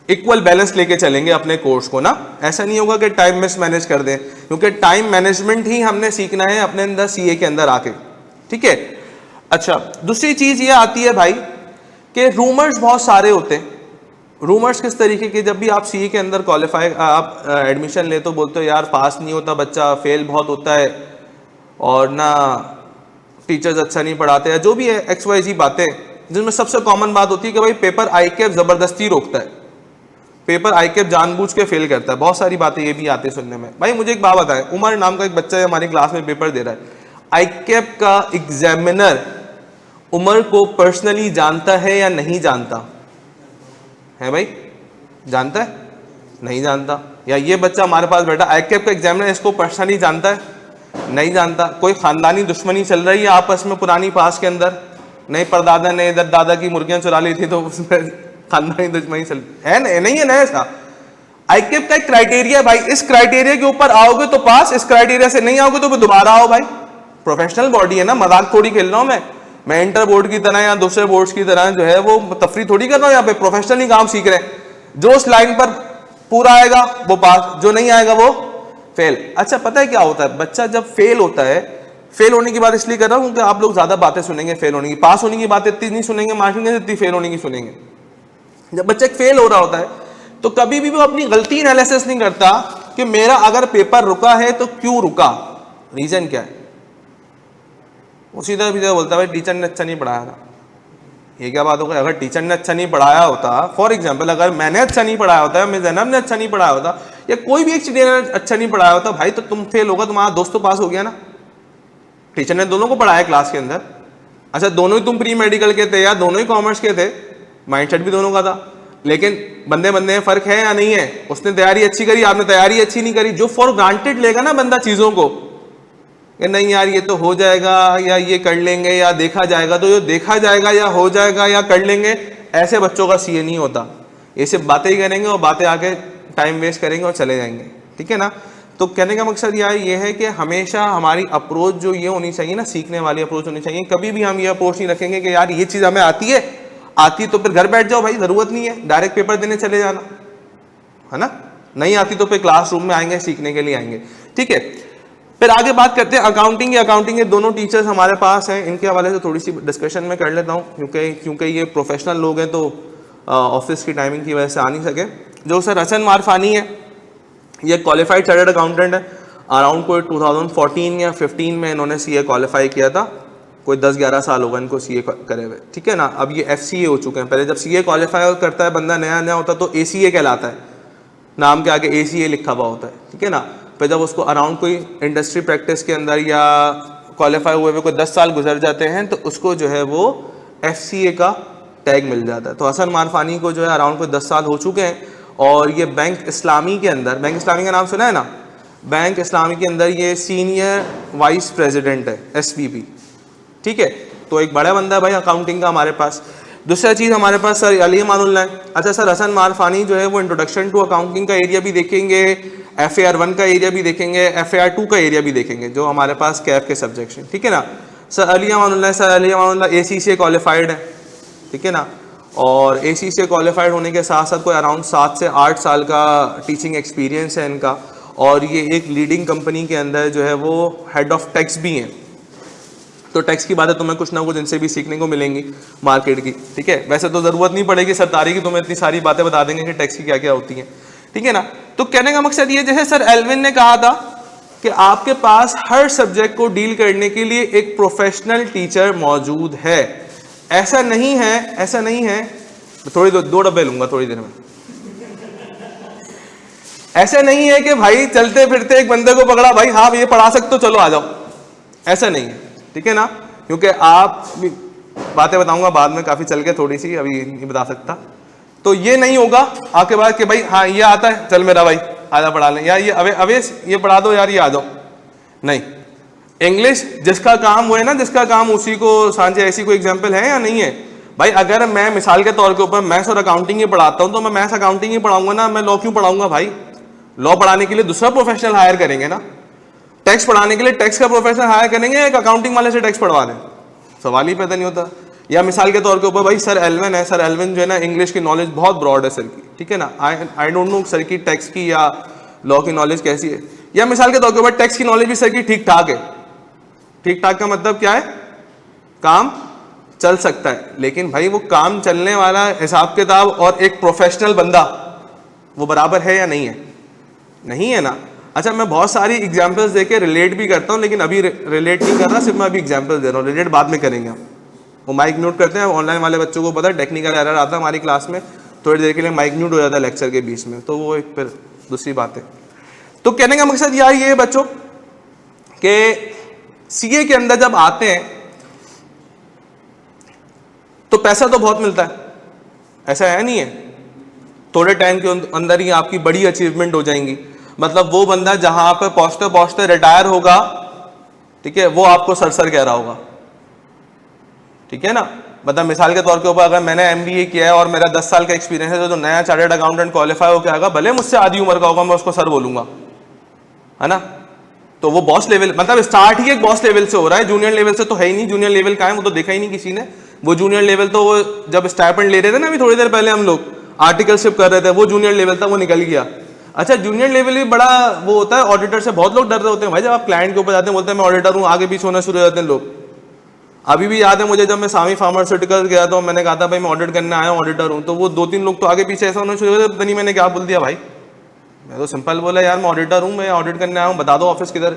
इक्वल बैलेंस लेके चलेंगे अपने कोर्स को ना। ऐसा नहीं होगा कि टाइम मिसमैनेज कर दें, क्योंकि टाइम मैनेजमेंट ही हमने सीखना है अपने अंदर सीए के अंदर आके, ठीक है। अच्छा, दूसरी चीज़ ये आती है भाई कि रूमर्स बहुत सारे होते हैं। रूमर्स किस तरीके के, जब भी आप सीए के अंदर क्वालिफाई आप एडमिशन ले तो बोलते हो यार पास नहीं होता बच्चा, फेल बहुत होता है, और ना टीचर्स अच्छा नहीं पढ़ाते हैं, जो भी है XYZ बातें, जिनमें सबसे कॉमन बात होती है कि भाई पेपर आईकेप ज़बरदस्ती रोकता है, पेपर आईकेप जानबूझ के फेल करता है। बहुत सारी बातें ये भी आती है सुनने में। भाई मुझे एक बात बताएं, उमर नाम का एक बच्चा है हमारी क्लास में, पेपर दे रहा है, आईकेप का एग्जामिनर उमर को पर्सनली जानता है या नहीं जानता है? भाई जानता है? नहीं जानता। या ये बच्चा हमारे पास बैठा, आईकेप का एग्जामिनर इसको पर्सनली जानता है? नहीं जानता। कोई खानदानी दुश्मनी चल रही है आपस में पुरानी पास के अंदर? नहीं, परदादा ने इधर दादा की मुर्गियां चुरा ली थी तो उसमें खानदानी दुश्मनी चल है, नहीं है ना ऐसा। आईकेप का एक क्राइटेरिया भाई, इस क्राइटेरिया के ऊपर आओगे तो पास, इस क्राइटेरिया से नहीं आओगे तो दोबारा आओ। भाई प्रोफेशनल बॉडी है ना, मजाक थोड़ी खेल रहा हूं मैं इंटर बोर्ड की तरह या दूसरे बोर्ड्स की तरह जो है वो तफरी थोड़ी कर रहा हूँ। यहाँ पे प्रोफेशनली काम सीख रहे हैं। जो उस लाइन पर पूरा आएगा वो पास, जो नहीं आएगा वो फेल। अच्छा पता है क्या होता है, बच्चा जब फेल होता है, फेल होने की बात इसलिए कर रहा हूँ क्योंकि आप लोग ज्यादा बातें सुनेंगे फेल होने की, पास होने की बात इतनी नहीं सुनेंगे, मार्किंग इतनी फेल होने की सुनेंगे। जब बच्चा फेल हो रहा होता है तो कभी भी वो अपनी गलती एनालिसिस नहीं करता कि मेरा अगर पेपर रुका है तो क्यों रुका, रीजन क्या है। वो सीधा सीधा बोलता है भाई टीचर ने अच्छा नहीं पढ़ाया था। ये क्या बात हो गई? अगर टीचर ने अच्छा नहीं पढ़ाया होता, फॉर एग्जाम्पल अगर मैंने अच्छा नहीं पढ़ाया होता, मैं जैनब ने अच्छा नहीं पढ़ाया होता, या कोई भी एक स्टूडेंट ने अच्छा नहीं पढ़ाया होता, भाई तो तुम फेल होगा, तुम्हारा दोस्त तो पास हो गया ना। टीचर ने दोनों को पढ़ाया क्लास के अंदर। अच्छा दोनों ही तुम प्री मेडिकल के थे या दोनों ही कॉमर्स के थे, माइंडसेट भी दोनों का था, लेकिन बंदे बंदे में फर्क है या नहीं है? उसने तैयारी अच्छी करी, आपने तैयारी अच्छी नहीं करी। जो फॉर ग्रांटेड लेगा ना बंदा चीज़ों को कि नहीं यार ये तो हो जाएगा या ये कर लेंगे या देखा जाएगा, तो ये देखा जाएगा या हो जाएगा या कर लेंगे, ऐसे बच्चों का सीए नहीं होता। ये सिर्फ बातें ही करेंगे और बातें आके टाइम वेस्ट करेंगे और चले जाएंगे, ठीक है ना। तो कहने का मकसद यार ये है कि हमेशा हमारी अप्रोच जो ये होनी चाहिए ना, सीखने वाली अप्रोच होनी चाहिए। कभी भी हम ये अप्रोच नहीं रखेंगे कि यार ये चीज़ हमें आती है तो फिर घर बैठ जाओ, भाई ज़रूरत नहीं है, डायरेक्ट पेपर देने चले जाना, है ना। नहीं आती तो फिर क्लासरूम में आएंगे, सीखने के लिए आएंगे, ठीक है। फिर आगे बात करते हैं अकाउंटिंग की। अकाउंटिंग के दोनों टीचर्स हमारे पास हैं, इनके हवाले से थोड़ी सी डिस्कशन में कर लेता हूँ क्योंकि ये प्रोफेशनल लोग हैं तो ऑफिस की टाइमिंग की वजह से आ नहीं सके। जो सर हसन मारफानी है, ये क्वालिफाइड चार्टर्ड अकाउंटेंट है। अराउंड कोई 2014 या 15 में इन्होंने सीए क्वालिफाई किया था, कोई 10-11 साल होगा इनको सीए करे हुए, ठीक है ना। अब ये एफसीए हो चुके हैं। पहले जब सीए क्वालिफाई करता है बंदा नया नया होता तो एसीए कहलाता है, नाम के आगे एसीए लिखा हुआ होता है, ठीक है ना। फिर जब उसको अराउंड कोई इंडस्ट्री प्रैक्टिस के अंदर या क्वालिफाई हुए हुए कोई 10 साल गुजर जाते हैं तो उसको जो है वो FCA का टैग मिल जाता है। तो हसन मारफानी को जो है अराउंड कोई 10 साल हो चुके हैं और ये बैंक इस्लामी के अंदर, बैंक इस्लामी का नाम सुना है ना, बैंक इस्लामी के अंदर ये सीनियर वाइस प्रेसिडेंट है, SVP, ठीक है। तो एक बड़ा बंदा है भाई अकाउंटिंग का हमारे पास। दूसरा चीज़ हमारे पास सर अली अमानुल्लाह है। अच्छा सर हसन मारफानी जो है वो इंट्रोडक्शन टू अकाउंटिंग का एरिया भी देखेंगे, FAR 1 का एरिया भी देखेंगे, FAR 2 का एरिया भी देखेंगे, जो हमारे पास कैफ के सब्जेक्ट हैं, ठीक है ना। Sir Ali Amanullah ACCA qualified है, ठीक है ना, और ACCA क्वालिफाइड होने के साथ साथ कोई अराउंड 7 से 8 साल का टीचिंग एक्सपीरियंस है इनका, और ये एक लीडिंग कंपनी के अंदर जो है वो हेड ऑफ टैक्स भी हैं। तो टैक्स की बातें तुम्हें कुछ ना कुछ इनसे भी सीखने को मिलेंगी मार्केट की, ठीक है। वैसे तो ज़रूरत नहीं पड़ेगी सरदारी की, तुम्हें इतनी सारी बातें बता देंगे कि टैक्स की क्या क्या होती हैं, ठीक है ना। तो कहने का मकसद ये, जैसे सर एल्विन ने कहा था कि आपके पास हर सब्जेक्ट को डील करने के लिए एक प्रोफेशनल टीचर मौजूद है। ऐसा नहीं है, थोड़ी दो डब्बे लूंगा थोड़ी देर में। ऐसा नहीं है कि भाई चलते फिरते एक बंदे को पकड़ा, भाई हाँ ये पढ़ा सकते हो चलो आ जाओ, ऐसा नहीं है, ठीक है ना। क्योंकि आप बातें बताऊंगा बाद में काफी चल के, थोड़ी सी अभी नहीं बता सकता। तो ये नहीं होगा आके बाद कि भाई हाँ ये आता है चल मेरा भाई आजा पढ़ा लें, या ये अवेश ये पढ़ा दो यार ये आ जाओ, नहीं। इंग्लिश जिसका काम वो है ना, जिसका काम उसी को सांझे, ऐसी कोई एग्जाम्पल है या नहीं है भाई। अगर मैं मिसाल के तौर के ऊपर मैथ्स और अकाउंटिंग ही पढ़ाता हूँ तो मैं मैथ्स अकाउंटिंग ही पढ़ाऊंगा ना, मैं लॉ क्यों पढ़ाऊंगा भाई। लॉ पढ़ाने के लिए दूसरा प्रोफेशनल हायर करेंगे ना, टैक्स पढ़ाने के लिए टैक्स का प्रोफेशनल हायर करेंगे, एक अकाउंटिंग वाले से टैक्स पढ़वा दें, सवाल ही पैदा नहीं होता। या मिसाल के तौर के ऊपर भाई सर एल्विन है, सर एल्विन जो है ना इंग्लिश की नॉलेज बहुत ब्रॉड है सर की, ठीक है ना। आई डोंट नो सर की टैक्स की या लॉ की नॉलेज कैसी है। या मिसाल के तौर के ऊपर टैक्स की नॉलेज भी सर की ठीक ठाक है। ठीक ठाक का मतलब क्या है, काम चल सकता है, लेकिन भाई वो काम चलने वाला हिसाब किताब और एक प्रोफेशनल बंदा वो बराबर है या नहीं है, नहीं है ना। अच्छा मैं बहुत सारी एग्जांपल्स देके रिलेट भी करता हूँ, लेकिन अभी रिलेट नहीं कर रहा, सिर्फ मैं अभी एग्जांपल्स दे रहा हूँ, रिलेट बाद में करेंगे हम। वो माइक म्यूट करते हैं, ऑनलाइन वाले बच्चों को पता है टेक्निकल एरर आता है हमारी क्लास में, थोड़ी देर के लिए माइक म्यूट हो जाता है लेक्चर के बीच में, तो वो एक फिर दूसरी बात है। तो कहने का मकसद यार ये है बच्चों कि सीए के अंदर जब आते हैं तो पैसा तो बहुत मिलता है, ऐसा है नहीं है, थोड़े टाइम के अंदर ही आपकी बड़ी अचीवमेंट हो जाएंगी। मतलब वो बंदा जहां पे पहुंचते पहुंचते रिटायर होगा, ठीक है, वो आपको सर कह रहा होगा, ठीक है ना। मतलब मिसाल के तौर के ऊपर अगर मैंने MBA किया है और मेरा 10 साल का एक्सपीरियंस है, तो जो नया चार्टर्ड अकाउंटेंट क्वालिफाई होकर आएगा, भले मुझसे आधी उम्र का होगा, मैं उसको सर बोलूंगा, है ना। तो वो बॉस लेवल, मतलब स्टार्ट ही एक बॉस लेवल से हो रहा है, जूनियर लेवल से तो है ही नहीं। जूनियर लेवल का है वो तो देखा ही नहीं किसी ने। वो जूनियर लेवल तो वो जब स्टाइपेंड ले रहे थे ना अभी थोड़ी देर पहले हम लोग आर्टिकलशिप कर रहे थे, वो जूनियर लेवल था, वो निकल गया। अच्छा जूनियर लेवल भी बड़ा वो होता है, ऑडिटर से बहुत लोग डर रहे होते हैं भाई। जब आप क्लाइंट के ऊपर जाते हैं बोलते हैं मैं ऑडिटर हूँ, आगे पीछे होना शुरू हो जाते हैं लोग। अभी भी याद है मुझे जब मैं सामी फार्मास्यूटिकल गया तो मैंने कहा था भाई मैं ऑडिट करने आया हूँ, ऑडिटर हूँ, तो वो 2-3 लोग तो आगे पीछे ऐसा होना शुरू हो गया, पता नहीं मैंने क्या बोल दिया भाई। मैं तो सिंपल बोला यार मैं ऑडिटर हूँ, मैं ऑडिट करने आया हूँ, बता दो ऑफिस किधर,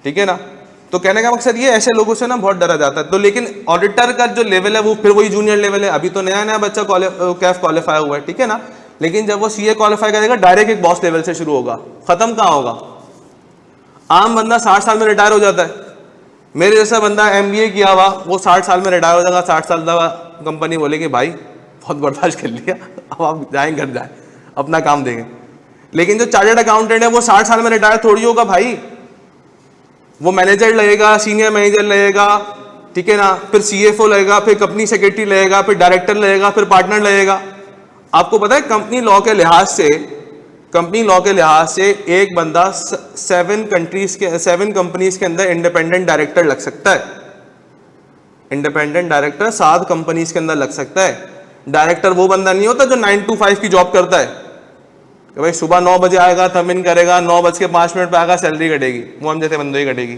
ठीक है ना। तो कहने का मकसद ये ऐसे लोगों से ना बहुत डरा जाता है। तो लेकिन ऑडिटर का जो लेवल है वो फिर वही जूनियर लेवल है। अभी तो नया नया बच्चा कैफ क्वालिफाई हुआ है, ठीक है ना, लेकिन जब वो सीए क्वालिफाई करेगा डायरेक्ट एक बॉस लेवल से शुरू होगा। खत्म कहाँ होगा, आम बंदा 60 साल में रिटायर हो जाता है। मेरे जैसा बंदा MBA किया हुआ वो 60 साल में रिटायर हो जाएगा। 60 साल तक कंपनी बोलेगी भाई बहुत बर्दाश्त कर लिया, अब आप जाएं घर जाएं अपना काम देंगे। लेकिन जो चार्टर्ड अकाउंटेंट है वो 60 साल में रिटायर थोड़ी होगा भाई, वो मैनेजर लगेगा, सीनियर मैनेजर लगेगा, ठीक है ना, फिर CFO लगेगा, फिर कंपनी सेक्रेटरी लगेगा, फिर डायरेक्टर लगेगा, फिर पार्टनर लगेगा। आपको पता है कंपनी लॉ के लिहाज से एक बंदा 7 कंपनीज के अंदर इंडिपेंडेंट डायरेक्टर लग सकता है। इंडिपेंडेंट डायरेक्टर 7 कंपनीज के अंदर लग सकता है। डायरेक्टर वो बंदा नहीं होता जो 9 to 5 की जॉब करता है कि भाई सुबह 9 बजे आएगा, थम इन करेगा, 9:05 पे आएगा, सैलरी कटेगी, वो हम जैसे बंदों की कटेगी।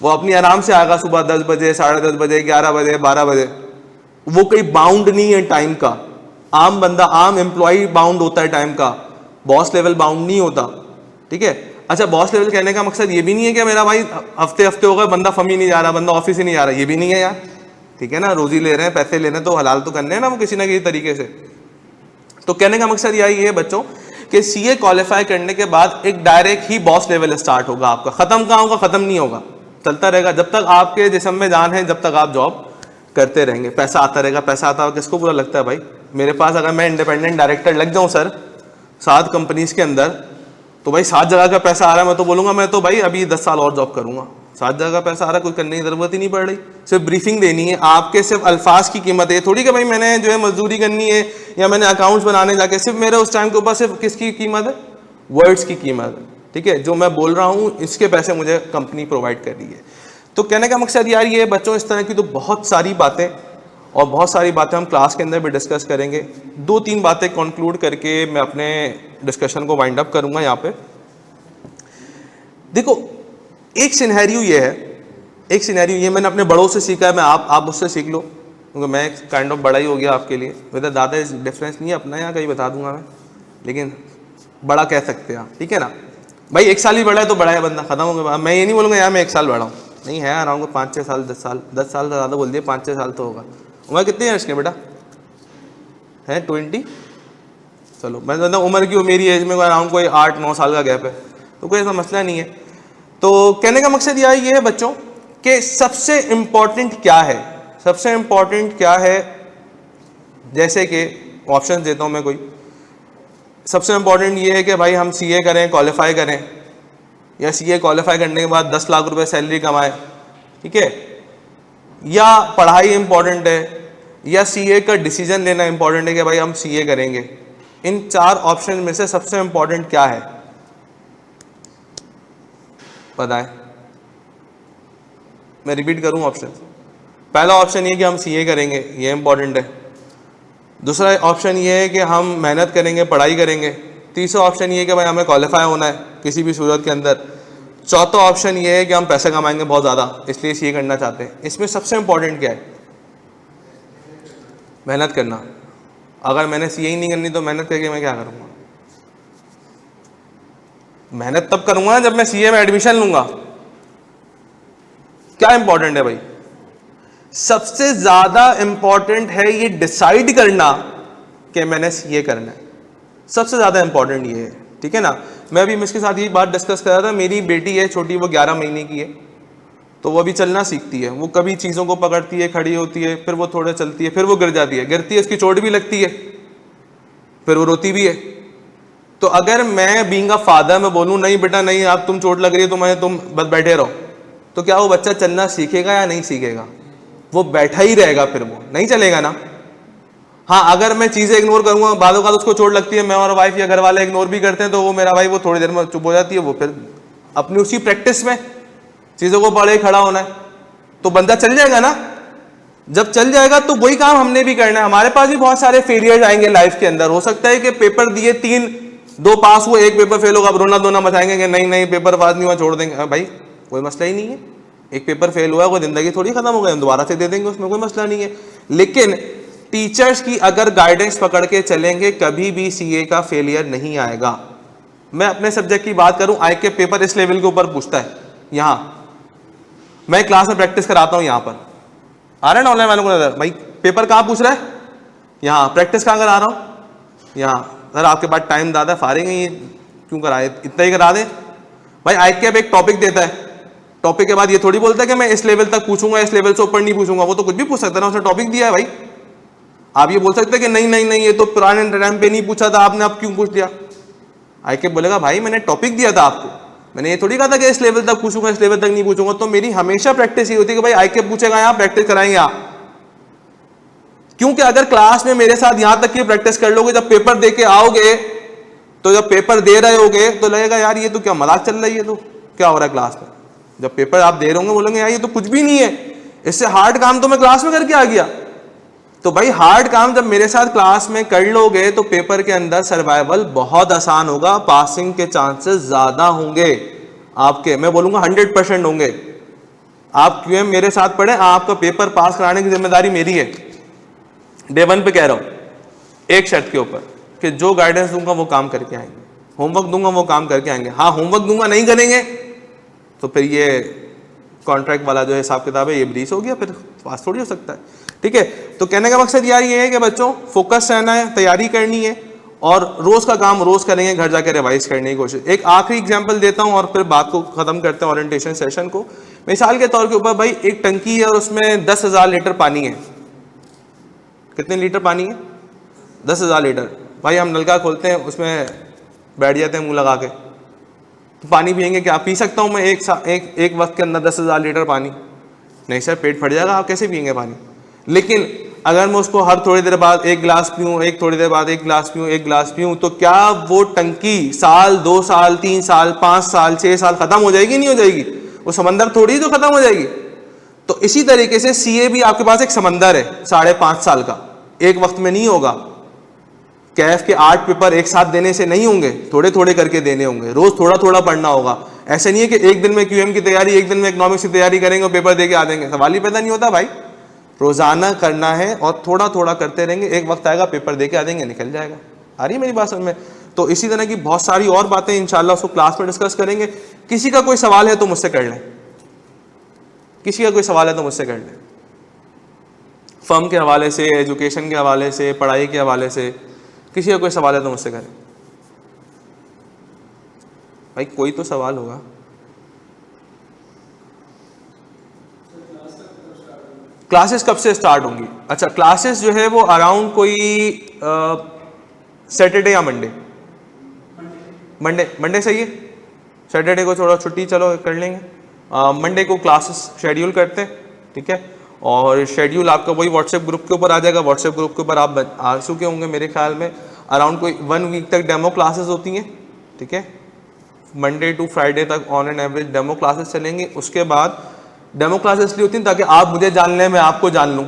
वो अपनी आराम से आएगा सुबह 10 बजे, 10:30 बजे, 11 बजे, 12 बजे। वो कोई बाउंड नहीं है टाइम का। आम बंदा, आम एम्प्लॉय बाउंड होता है टाइम का, बॉस लेवल बाउंड नहीं होता, ठीक है। अच्छा बॉस लेवल कहने का मकसद ये भी नहीं है कि मेरा भाई हफ्ते हो गए बंदा फम ही नहीं जा रहा, बंदा ऑफिस ही नहीं जा रहा, ये भी नहीं है यार, ठीक है ना। रोजी ले रहे हैं, पैसे ले रहे हैं तो हलाल तो करने हैं ना वो किसी ना किसी तरीके से। तो कहने का मकसद यही है बच्चों कि सीए क्वालिफाई करने के बाद एक डायरेक्ट ही बॉस लेवल स्टार्ट होगा आपका। खत्म कहाँ होगा? खत्म नहीं होगा, चलता रहेगा जब तक आपके जिस्म में जान है, जब तक आप जॉब करते रहेंगे। पैसा आता रहेगा, पैसा आता होगा। किसको बुरा लगता है भाई? मेरे पास अगर मैं इंडिपेंडेंट डायरेक्टर लग जाऊँ सर 7 कंपनीज के अंदर, तो भाई 7 जगह का पैसा आ रहा है, मैं तो बोलूँगा मैं तो भाई अभी 10 साल और जॉब करूँगा। 7 जगह का पैसा आ रहा है, कोई करने की ज़रूरत ही नहीं पड़ रही। सिर्फ ब्रीफिंग देनी है आपके, सिर्फ अल्फाज की कीमत है। थोड़ी कि भाई मैंने जो है मजदूरी करनी है या मैंने अकाउंट्स बनाने जाके, सिर्फ मेरे उस टाइम के ऊपर सिर्फ किसकी कीमत है? वर्ड्स की कीमत है। ठीक है, जो मैं बोल रहा हूँ इसके पैसे मुझे कंपनी प्रोवाइड कर रही है। तो कहने का मकसद यार ये है बच्चों, इस तरह की तो बहुत सारी बातें और बहुत सारी बातें हम क्लास के अंदर भी डिस्कस करेंगे। 2-3 बातें कंक्लूड करके मैं अपने डिस्कशन को वाइंड अप करूंगा यहाँ पे। देखो एक सिनेरियो ये है, एक सिनेरियो ये मैंने अपने बड़ों से सीखा है, मैं आप उससे सीख लो, क्योंकि मैं काइंड ऑफ बड़ा ही हो गया आपके लिए। मेरा ज़्यादा डिफरेंस नहीं है अपना, यहाँ कहीं बता दूंगा मैं, लेकिन बड़ा कह सकते हैं आप, ठीक है ना भाई। 1 साल ही बड़ा है तो बड़ा है बंदा, खत्म हो गया। मैं ये नहीं बोलूँगा यार मैं 1 साल बड़ा हूँ, नहीं है आराम 5-6 साल 10 साल 10 साल से ज़्यादा बोल दिए, 5-6 साल तो होगा। उम्र कितनी है इसके बेटा? है 20? चलो मैं कहता हूँ उम्र की मेरी एज में अराउंड कोई 8-9 साल का गैप है, तो कोई ऐसा मसला नहीं है। तो कहने का मकसद ये है बच्चों कि सबसे इम्पॉर्टेंट क्या है, सबसे इम्पॉर्टेंट क्या है, जैसे कि ऑप्शन देता हूँ मैं कोई। सबसे इम्पॉर्टेंट ये है कि भाई हम सीए करें, क्वालिफाई करें, या सीए क्वालिफाई करने के बाद 10 लाख रुपए सैलरी कमाएं, ठीक है, या पढ़ाई इंपॉर्टेंट है, या सीए का डिसीजन लेना इंपॉर्टेंट है कि भाई हम सीए करेंगे। इन 4 ऑप्शन में से सबसे इंपॉर्टेंट क्या है बताएं? मैं रिपीट करूं ऑप्शन। पहला ऑप्शन ये कि हम सीए करेंगे, ये इंपॉर्टेंट है। दूसरा ऑप्शन ये है कि हम मेहनत करेंगे, पढ़ाई करेंगे। तीसरा ऑप्शन ये है कि भाई हमें क्वालिफाई होना है किसी भी सूरत के अंदर। चौथा ऑप्शन ये है कि हम पैसे कमाएंगे बहुत ज़्यादा, इसलिए सीए करना चाहते हैं। इसमें सबसे इंपॉर्टेंट क्या है? मेहनत करना। अगर मैंने सीए ही नहीं करनी तो मेहनत करके मैं क्या करूँगा? मेहनत तब करूँगा जब मैं सीए में एडमिशन लूँगा। क्या इंपॉर्टेंट है भाई? सबसे ज़्यादा इंपॉर्टेंट है ये डिसाइड करना कि मैंने सीए करना है। सबसे ज़्यादा इंपॉर्टेंट ये है, ठीक है ना। मैं अभी इसके साथ यही बात डिस्कस कर रहा था। मेरी बेटी है छोटी, वो 11 महीने की है, तो वो अभी चलना सीखती है। वो कभी चीज़ों को पकड़ती है, खड़ी होती है, फिर वो थोड़ा चलती है, फिर वो गिर जाती है, गिरती है, उसकी चोट भी लगती है, फिर वो रोती भी है। तो अगर मैं बीइंग अ फादर मैं बोलूँ नहीं बेटा नहीं, आप तुम चोट लग रही है तो तुम बस बैठे रहो, तो क्या वो बच्चा चलना सीखेगा या नहीं सीखेगा? वो बैठा ही रहेगा, फिर वो नहीं चलेगा ना। हाँ, अगर मैं चीज़ें इग्नोर करूँगा, बाद उसको चोट लगती है, मैं और वाइफ या घर वाले इग्नोर भी करते हैं, तो वो मेरा भाई वो थोड़ी देर में चुप हो जाती है, वो फिर अपनी उसी प्रैक्टिस में चीज़ों को पढ़े खड़ा होना है, तो बंदा चल जाएगा ना। जब चल जाएगा तो वही काम हमने भी करना है। हमारे पास भी बहुत सारे फेलियर्स आएंगे लाइफ के अंदर। हो सकता है कि पेपर दिए 3, 2 पास हुए, 1 पेपर फेल होगा, अब रोना धोना मचाएंगे कि नहीं नहीं पेपर पास नहीं हुआ, छोड़ देंगे। भाई कोई मसला ही नहीं है, एक पेपर फेल हुआ, कोई जिंदगी थोड़ी खत्म हो गई, हम दोबारा से दे देंगे, उसमें कोई मसला नहीं है। लेकिन टीचर्स की अगर गाइडेंस पकड़ के चलेंगे, कभी भी सीए का फेलियर नहीं आएगा। मैं अपने सब्जेक्ट की बात करूं, आई के पेपर इस लेवल के ऊपर पूछता है। यहाँ मैं क्लास में प्रैक्टिस कराता हूँ, यहाँ पर आ रहा है ना ऑनलाइन वालों को नजर, भाई पेपर कहाँ पूछ रहा है? यहाँ। प्रैक्टिस कहाँ करा रहा हूँ? यहाँ। सर आपके पास टाइम ज़्यादा, फारिग है, ये क्यों कराए, इतना ही करा दे। भाई आई के एक टॉपिक देता है, टॉपिक के बाद ये थोड़ी बोलता है कि मैं इस लेवल तक पूछूंगा, इस लेवल से ऊपर नहीं पूछूंगा। वो तो कुछ भी पूछ सकता है ना, उसने टॉपिक दिया है। भाई आप ये बोल सकते हैं कि नहीं नहीं नहीं, ये तो पुराने टाइम पे नहीं पूछा था आपने, आप क्यों पूछ लिया? आई के बोलेगा भाई मैंने टॉपिक दिया था आपको, मैंने ये थोड़ी कहा था कि इस लेवल तक पूछूंगा, इस लेवल तक नहीं पूछूंगा। तो मेरी हमेशा प्रैक्टिस ये होती है कि भाई आई के पूछेगा यहाँ, प्रैक्टिस कराएंगे आप। क्योंकि अगर क्लास में मेरे साथ यहां तक की प्रैक्टिस कर लोगे, जब पेपर दे के आओगे, तो जब पेपर दे रहे होगे तो लगेगा यार ये तो क्या मजाक चल रही है, तो क्या हो रहा है क्लास में। जब पेपर आप दे रहे होंगे बोलेंगे यार ये तो कुछ भी नहीं है, इससे हार्ड काम तो मैं क्लास में करके आ गया। तो भाई हार्ड काम जब मेरे साथ क्लास में कर लोगे तो पेपर के अंदर सर्वाइवल बहुत आसान होगा, पासिंग के चांसेस ज्यादा होंगे आपके, मैं बोलूंगा 100% होंगे। आप क्यों मेरे साथ पढ़े, आपका पेपर पास कराने की जिम्मेदारी मेरी है। डे 1 पे कह रहा हूं, एक शर्त के ऊपर कि जो गाइडेंस दूंगा वो काम करके आएंगे, होमवर्क दूंगा वो काम करके आएंगे। हाँ होमवर्क दूंगा नहीं करेंगे तो फिर ये कॉन्ट्रैक्ट वाला जो हिसाब किताब है ये ब्रीच हो गया, फिर पास थोड़ी हो सकता है। ठीक है, तो कहने का मकसद यार ये है कि बच्चों फोकस रहना है, तैयारी करनी है, और रोज का काम रोज करेंगे, घर जाकर रिवाइज करने की कोशिश। एक आखिरी एग्जांपल देता हूं और फिर बात को खत्म करते हैं ओरिएंटेशन सेशन को। मिसाल के तौर के ऊपर भाई एक टंकी है और उसमें 10,000 लीटर पानी है। कितने लीटर पानी है? 10,000 लीटर। भाई हम नलका खोलते हैं, उसमें बैठ जाते हैं मुंह लगा के, तो पानी पियेंगे क्या? पी सकता हूं मैं एक वक्त के अंदर 10,000 लीटर पानी? नहीं सर, पेट फट जाएगा, आप कैसे पियेंगे पानी? लेकिन अगर मैं उसको हर थोड़ी देर बाद एक गिलास पीऊँ, एक थोड़ी देर बाद एक गिलास पीऊँ, तो क्या वो टंकी साल, 2 साल, 3 साल, 5 साल, 6 साल खत्म हो जाएगी? नहीं हो जाएगी? वो समंदर थोड़ी तो खत्म हो जाएगी। तो इसी तरीके से सीए भी आपके पास एक समंदर है 5.5 साल का, एक वक्त में नहीं होगा। कैफ के 8 पेपर एक साथ देने से नहीं होंगे, थोड़े थोड़े करके देने होंगे, रोज थोड़ा थोड़ा पढ़ना होगा। ऐसे नहीं है कि एक दिन में क्यूएम की तैयारी, एक दिन में इकोनॉमिक्स की तैयारी करेंगे और पेपर दे के आ देंगे, सवाल ही पैदा नहीं होता भाई। रोजाना करना है और थोड़ा थोड़ा करते रहेंगे, एक वक्त आएगा पेपर दे के आ देंगे, निकल जाएगा। आ रही है मेरी बात समझ में? तो इसी तरह की बहुत सारी और बातें इंशाल्लाह उसको क्लास में डिस्कस करेंगे। किसी का कोई सवाल है तो मुझसे कर लें, किसी का कोई सवाल है तो मुझसे कर लें, फर्म के हवाले से, एजुकेशन के हवाले से, पढ़ाई के हवाले से, किसी का कोई सवाल है तो मुझसे करें। भाई कोई तो सवाल होगा। क्लासेस कब से स्टार्ट होंगी? अच्छा, क्लासेस जो है वो अराउंड कोई सैटरडे या मंडे सही है। सैटरडे को थोड़ा छुट्टी चलो कर लेंगे, मंडे को क्लासेस शेड्यूल करते हैं, ठीक है। और शेड्यूल आपका वही व्हाट्सएप ग्रुप के ऊपर आ जाएगा। व्हाट्सएप ग्रुप के ऊपर आप आ चुके होंगे मेरे ख्याल में। अराउंड कोई 1 वीक तक डेमो क्लासेस होती हैं, ठीक है। मंडे टू फ्राइडे तक on an average demo classes चलेंगे। उसके बाद डेमो क्लासेस इसलिए होती हैं ताकि आप मुझे जान लें, मैं आपको जान लूँ,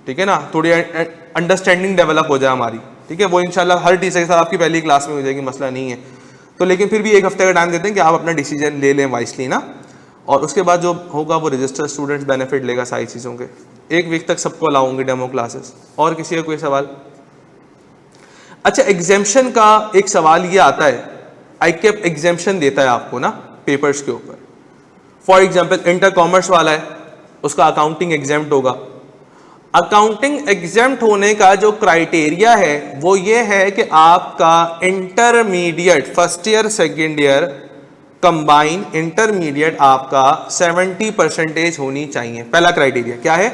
ठीक है ना, थोड़ी अंडरस्टैंडिंग डेवलप हो जाए हमारी, ठीक है। वो इंशाल्लाह हर टीचर के साथ आपकी पहली क्लास में हो जाएगी, मसला नहीं है। तो लेकिन फिर भी 1 हफ्ते का टाइम देते हैं कि आप अपना डिसीजन ले लें वाइसली ना। और उसके बाद जो होगा वो रजिस्टर्ड स्टूडेंट्स बेनिफिट लेगा सारी चीज़ों के। 1 वीक तक सबको अलाउंगे डेमो क्लासेस। और किसी का कोई सवाल? अच्छा, एग्जेम्पशन का एक सवाल ये आता है, आईकेप एग्जेम्पशन देता है आपको ना पेपर्स के ऊपर। फॉर एग्जाम्पल इंटर कॉमर्स वाला है, उसका अकाउंटिंग एग्जेम्प्ट होगा। अकाउंटिंग एग्जेम्प्ट होने का जो क्राइटेरिया है वो ये है कि आपका intermediate first year second year combine intermediate आपका 70% होनी चाहिए। पहला क्राइटेरिया क्या है?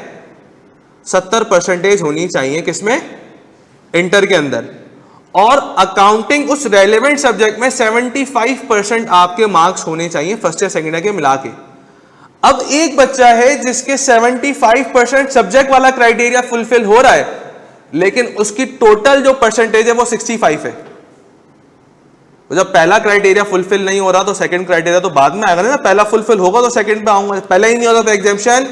70% होनी चाहिए किसमें? इंटर के अंदर। और अकाउंटिंग उस रेलेवेंट सब्जेक्ट में 75% आपके मार्क्स होने चाहिए फर्स्ट ईयर सेकेंड ईयर के मिला के। अब एक बच्चा है जिसके 75% सब्जेक्ट वाला क्राइटेरिया फुलफिल हो रहा है, लेकिन उसकी टोटल जो परसेंटेज है वो 65 है। तो जब पहला क्राइटेरिया फुलफिल नहीं हो रहा तो सेकंड क्राइटेरिया तो बाद में आएगा ना। पहला फुलफिल होगा तो सेकंड पे आऊंगा, पहला ही नहीं होगा तो एग्जाम्शन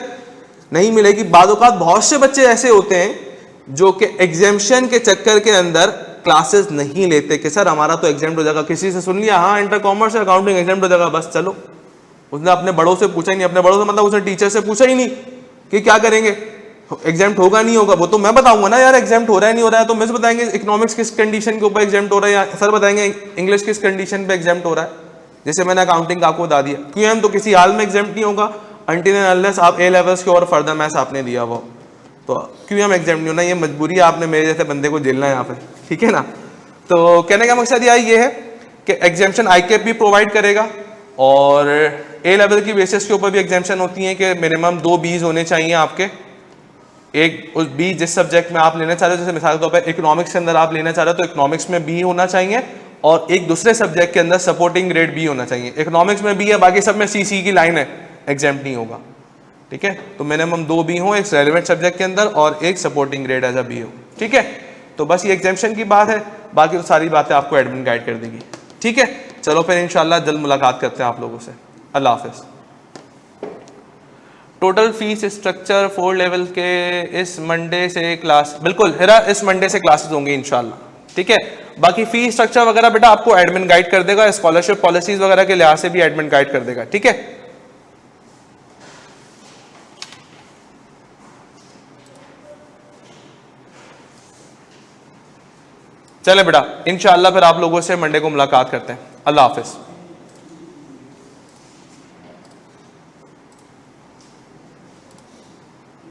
नहीं मिलेगी। बाद औक़ात बहुत से बच्चे ऐसे होते हैं जो कि एग्जाम्शन के चक्कर के अंदर क्लासेस नहीं लेते कि सर हमारा तो एग्जाम हो जाएगा, किसी से सुन लिया हाँ इंटर कॉमर्स अकाउंटिंग एग्जाम हो जाएगा, बस चलो। उसने अपने बड़ों से पूछा ही नहीं, अपने बड़ों से मतलब उसने टीचर से पूछा ही नहीं कि क्या करेंगे, एग्जाम होगा नहीं होगा। वो तो मैं बताऊंगा ना यार, एग्जाम हो रहा है नहीं हो रहा है, तो मिस बताएंगे इकोनॉमिक्स किस कंडीशन के ऊपर एग्जाम हो रहा है, या सर बताएंगे इंग्लिश किस कंडीशन पे एग्जाम हो रहा है। जैसे मैंने अकाउंटिंग आपको बता दिया, क्यूएम तो किसी हाल में एग्जाम नहीं होगा अनटिल एंड अनलेस आप ए लेवल्स के और फर्दर मैथ्स आपने दिया वो, तो क्यूएम एग्जाम नहीं होना, ये मजबूरी है, आपने मेरे जैसे बंदे को झेलना है यहाँ पे, ठीक है ना। तो कहने का मकसद ये है कि एग्जाम्शन आईकेप भी प्रोवाइड करेगा और ए लेवल की बेसिस के ऊपर भी एग्जाम्शन होती है कि मिनिमम 2 बीज होने चाहिए आपके। एक उस बी जिस सब्जेक्ट में आप लेना चाह रहे हो, जैसे मिसाल के तौर पर इकोनॉमिक्स के अंदर आप लेना चाह रहे हो तो इकोनॉमिक्स में बी होना चाहिए और एक दूसरे सब्जेक्ट के अंदर सपोर्टिंग ग्रेड बी होना चाहिए। इकोनॉमिक्स में बी है, बाकी सब में सी की लाइन है, एग्जाम नहीं होगा, ठीक है। तो मिनिमम 2 बी हो एक रेलेवेंट सब्जेक्ट के अंदर और एक supporting grade as a B हो, ठीक है। तो बस ये एग्जाम्शन की बात है, बाकी तो सारी बातें आपको एडमिन गाइड कर देगी, ठीक है। चलो फिर इंशाल्लाह जल्द मुलाकात करते हैं आप लोगों से। अल्लाह हाफिज़। टोटल फीस स्ट्रक्चर 4 लेवल के इस मंडे से क्लास, बिल्कुल हिरा इस मंडे से क्लासेस होंगी इंशाल्लाह, ठीक है। बाकी फीस स्ट्रक्चर वगैरह बेटा आपको एडमिन गाइड कर देगा, स्कॉलरशिप पॉलिसीज वगैरह के लिहाज से भी एडमिन गाइड कर देगा, ठीक है। चले बेटा इंशाल्लाह फिर आप लोगों से मंडे को मुलाकात करते हैं। अल्लाह हाफिज़।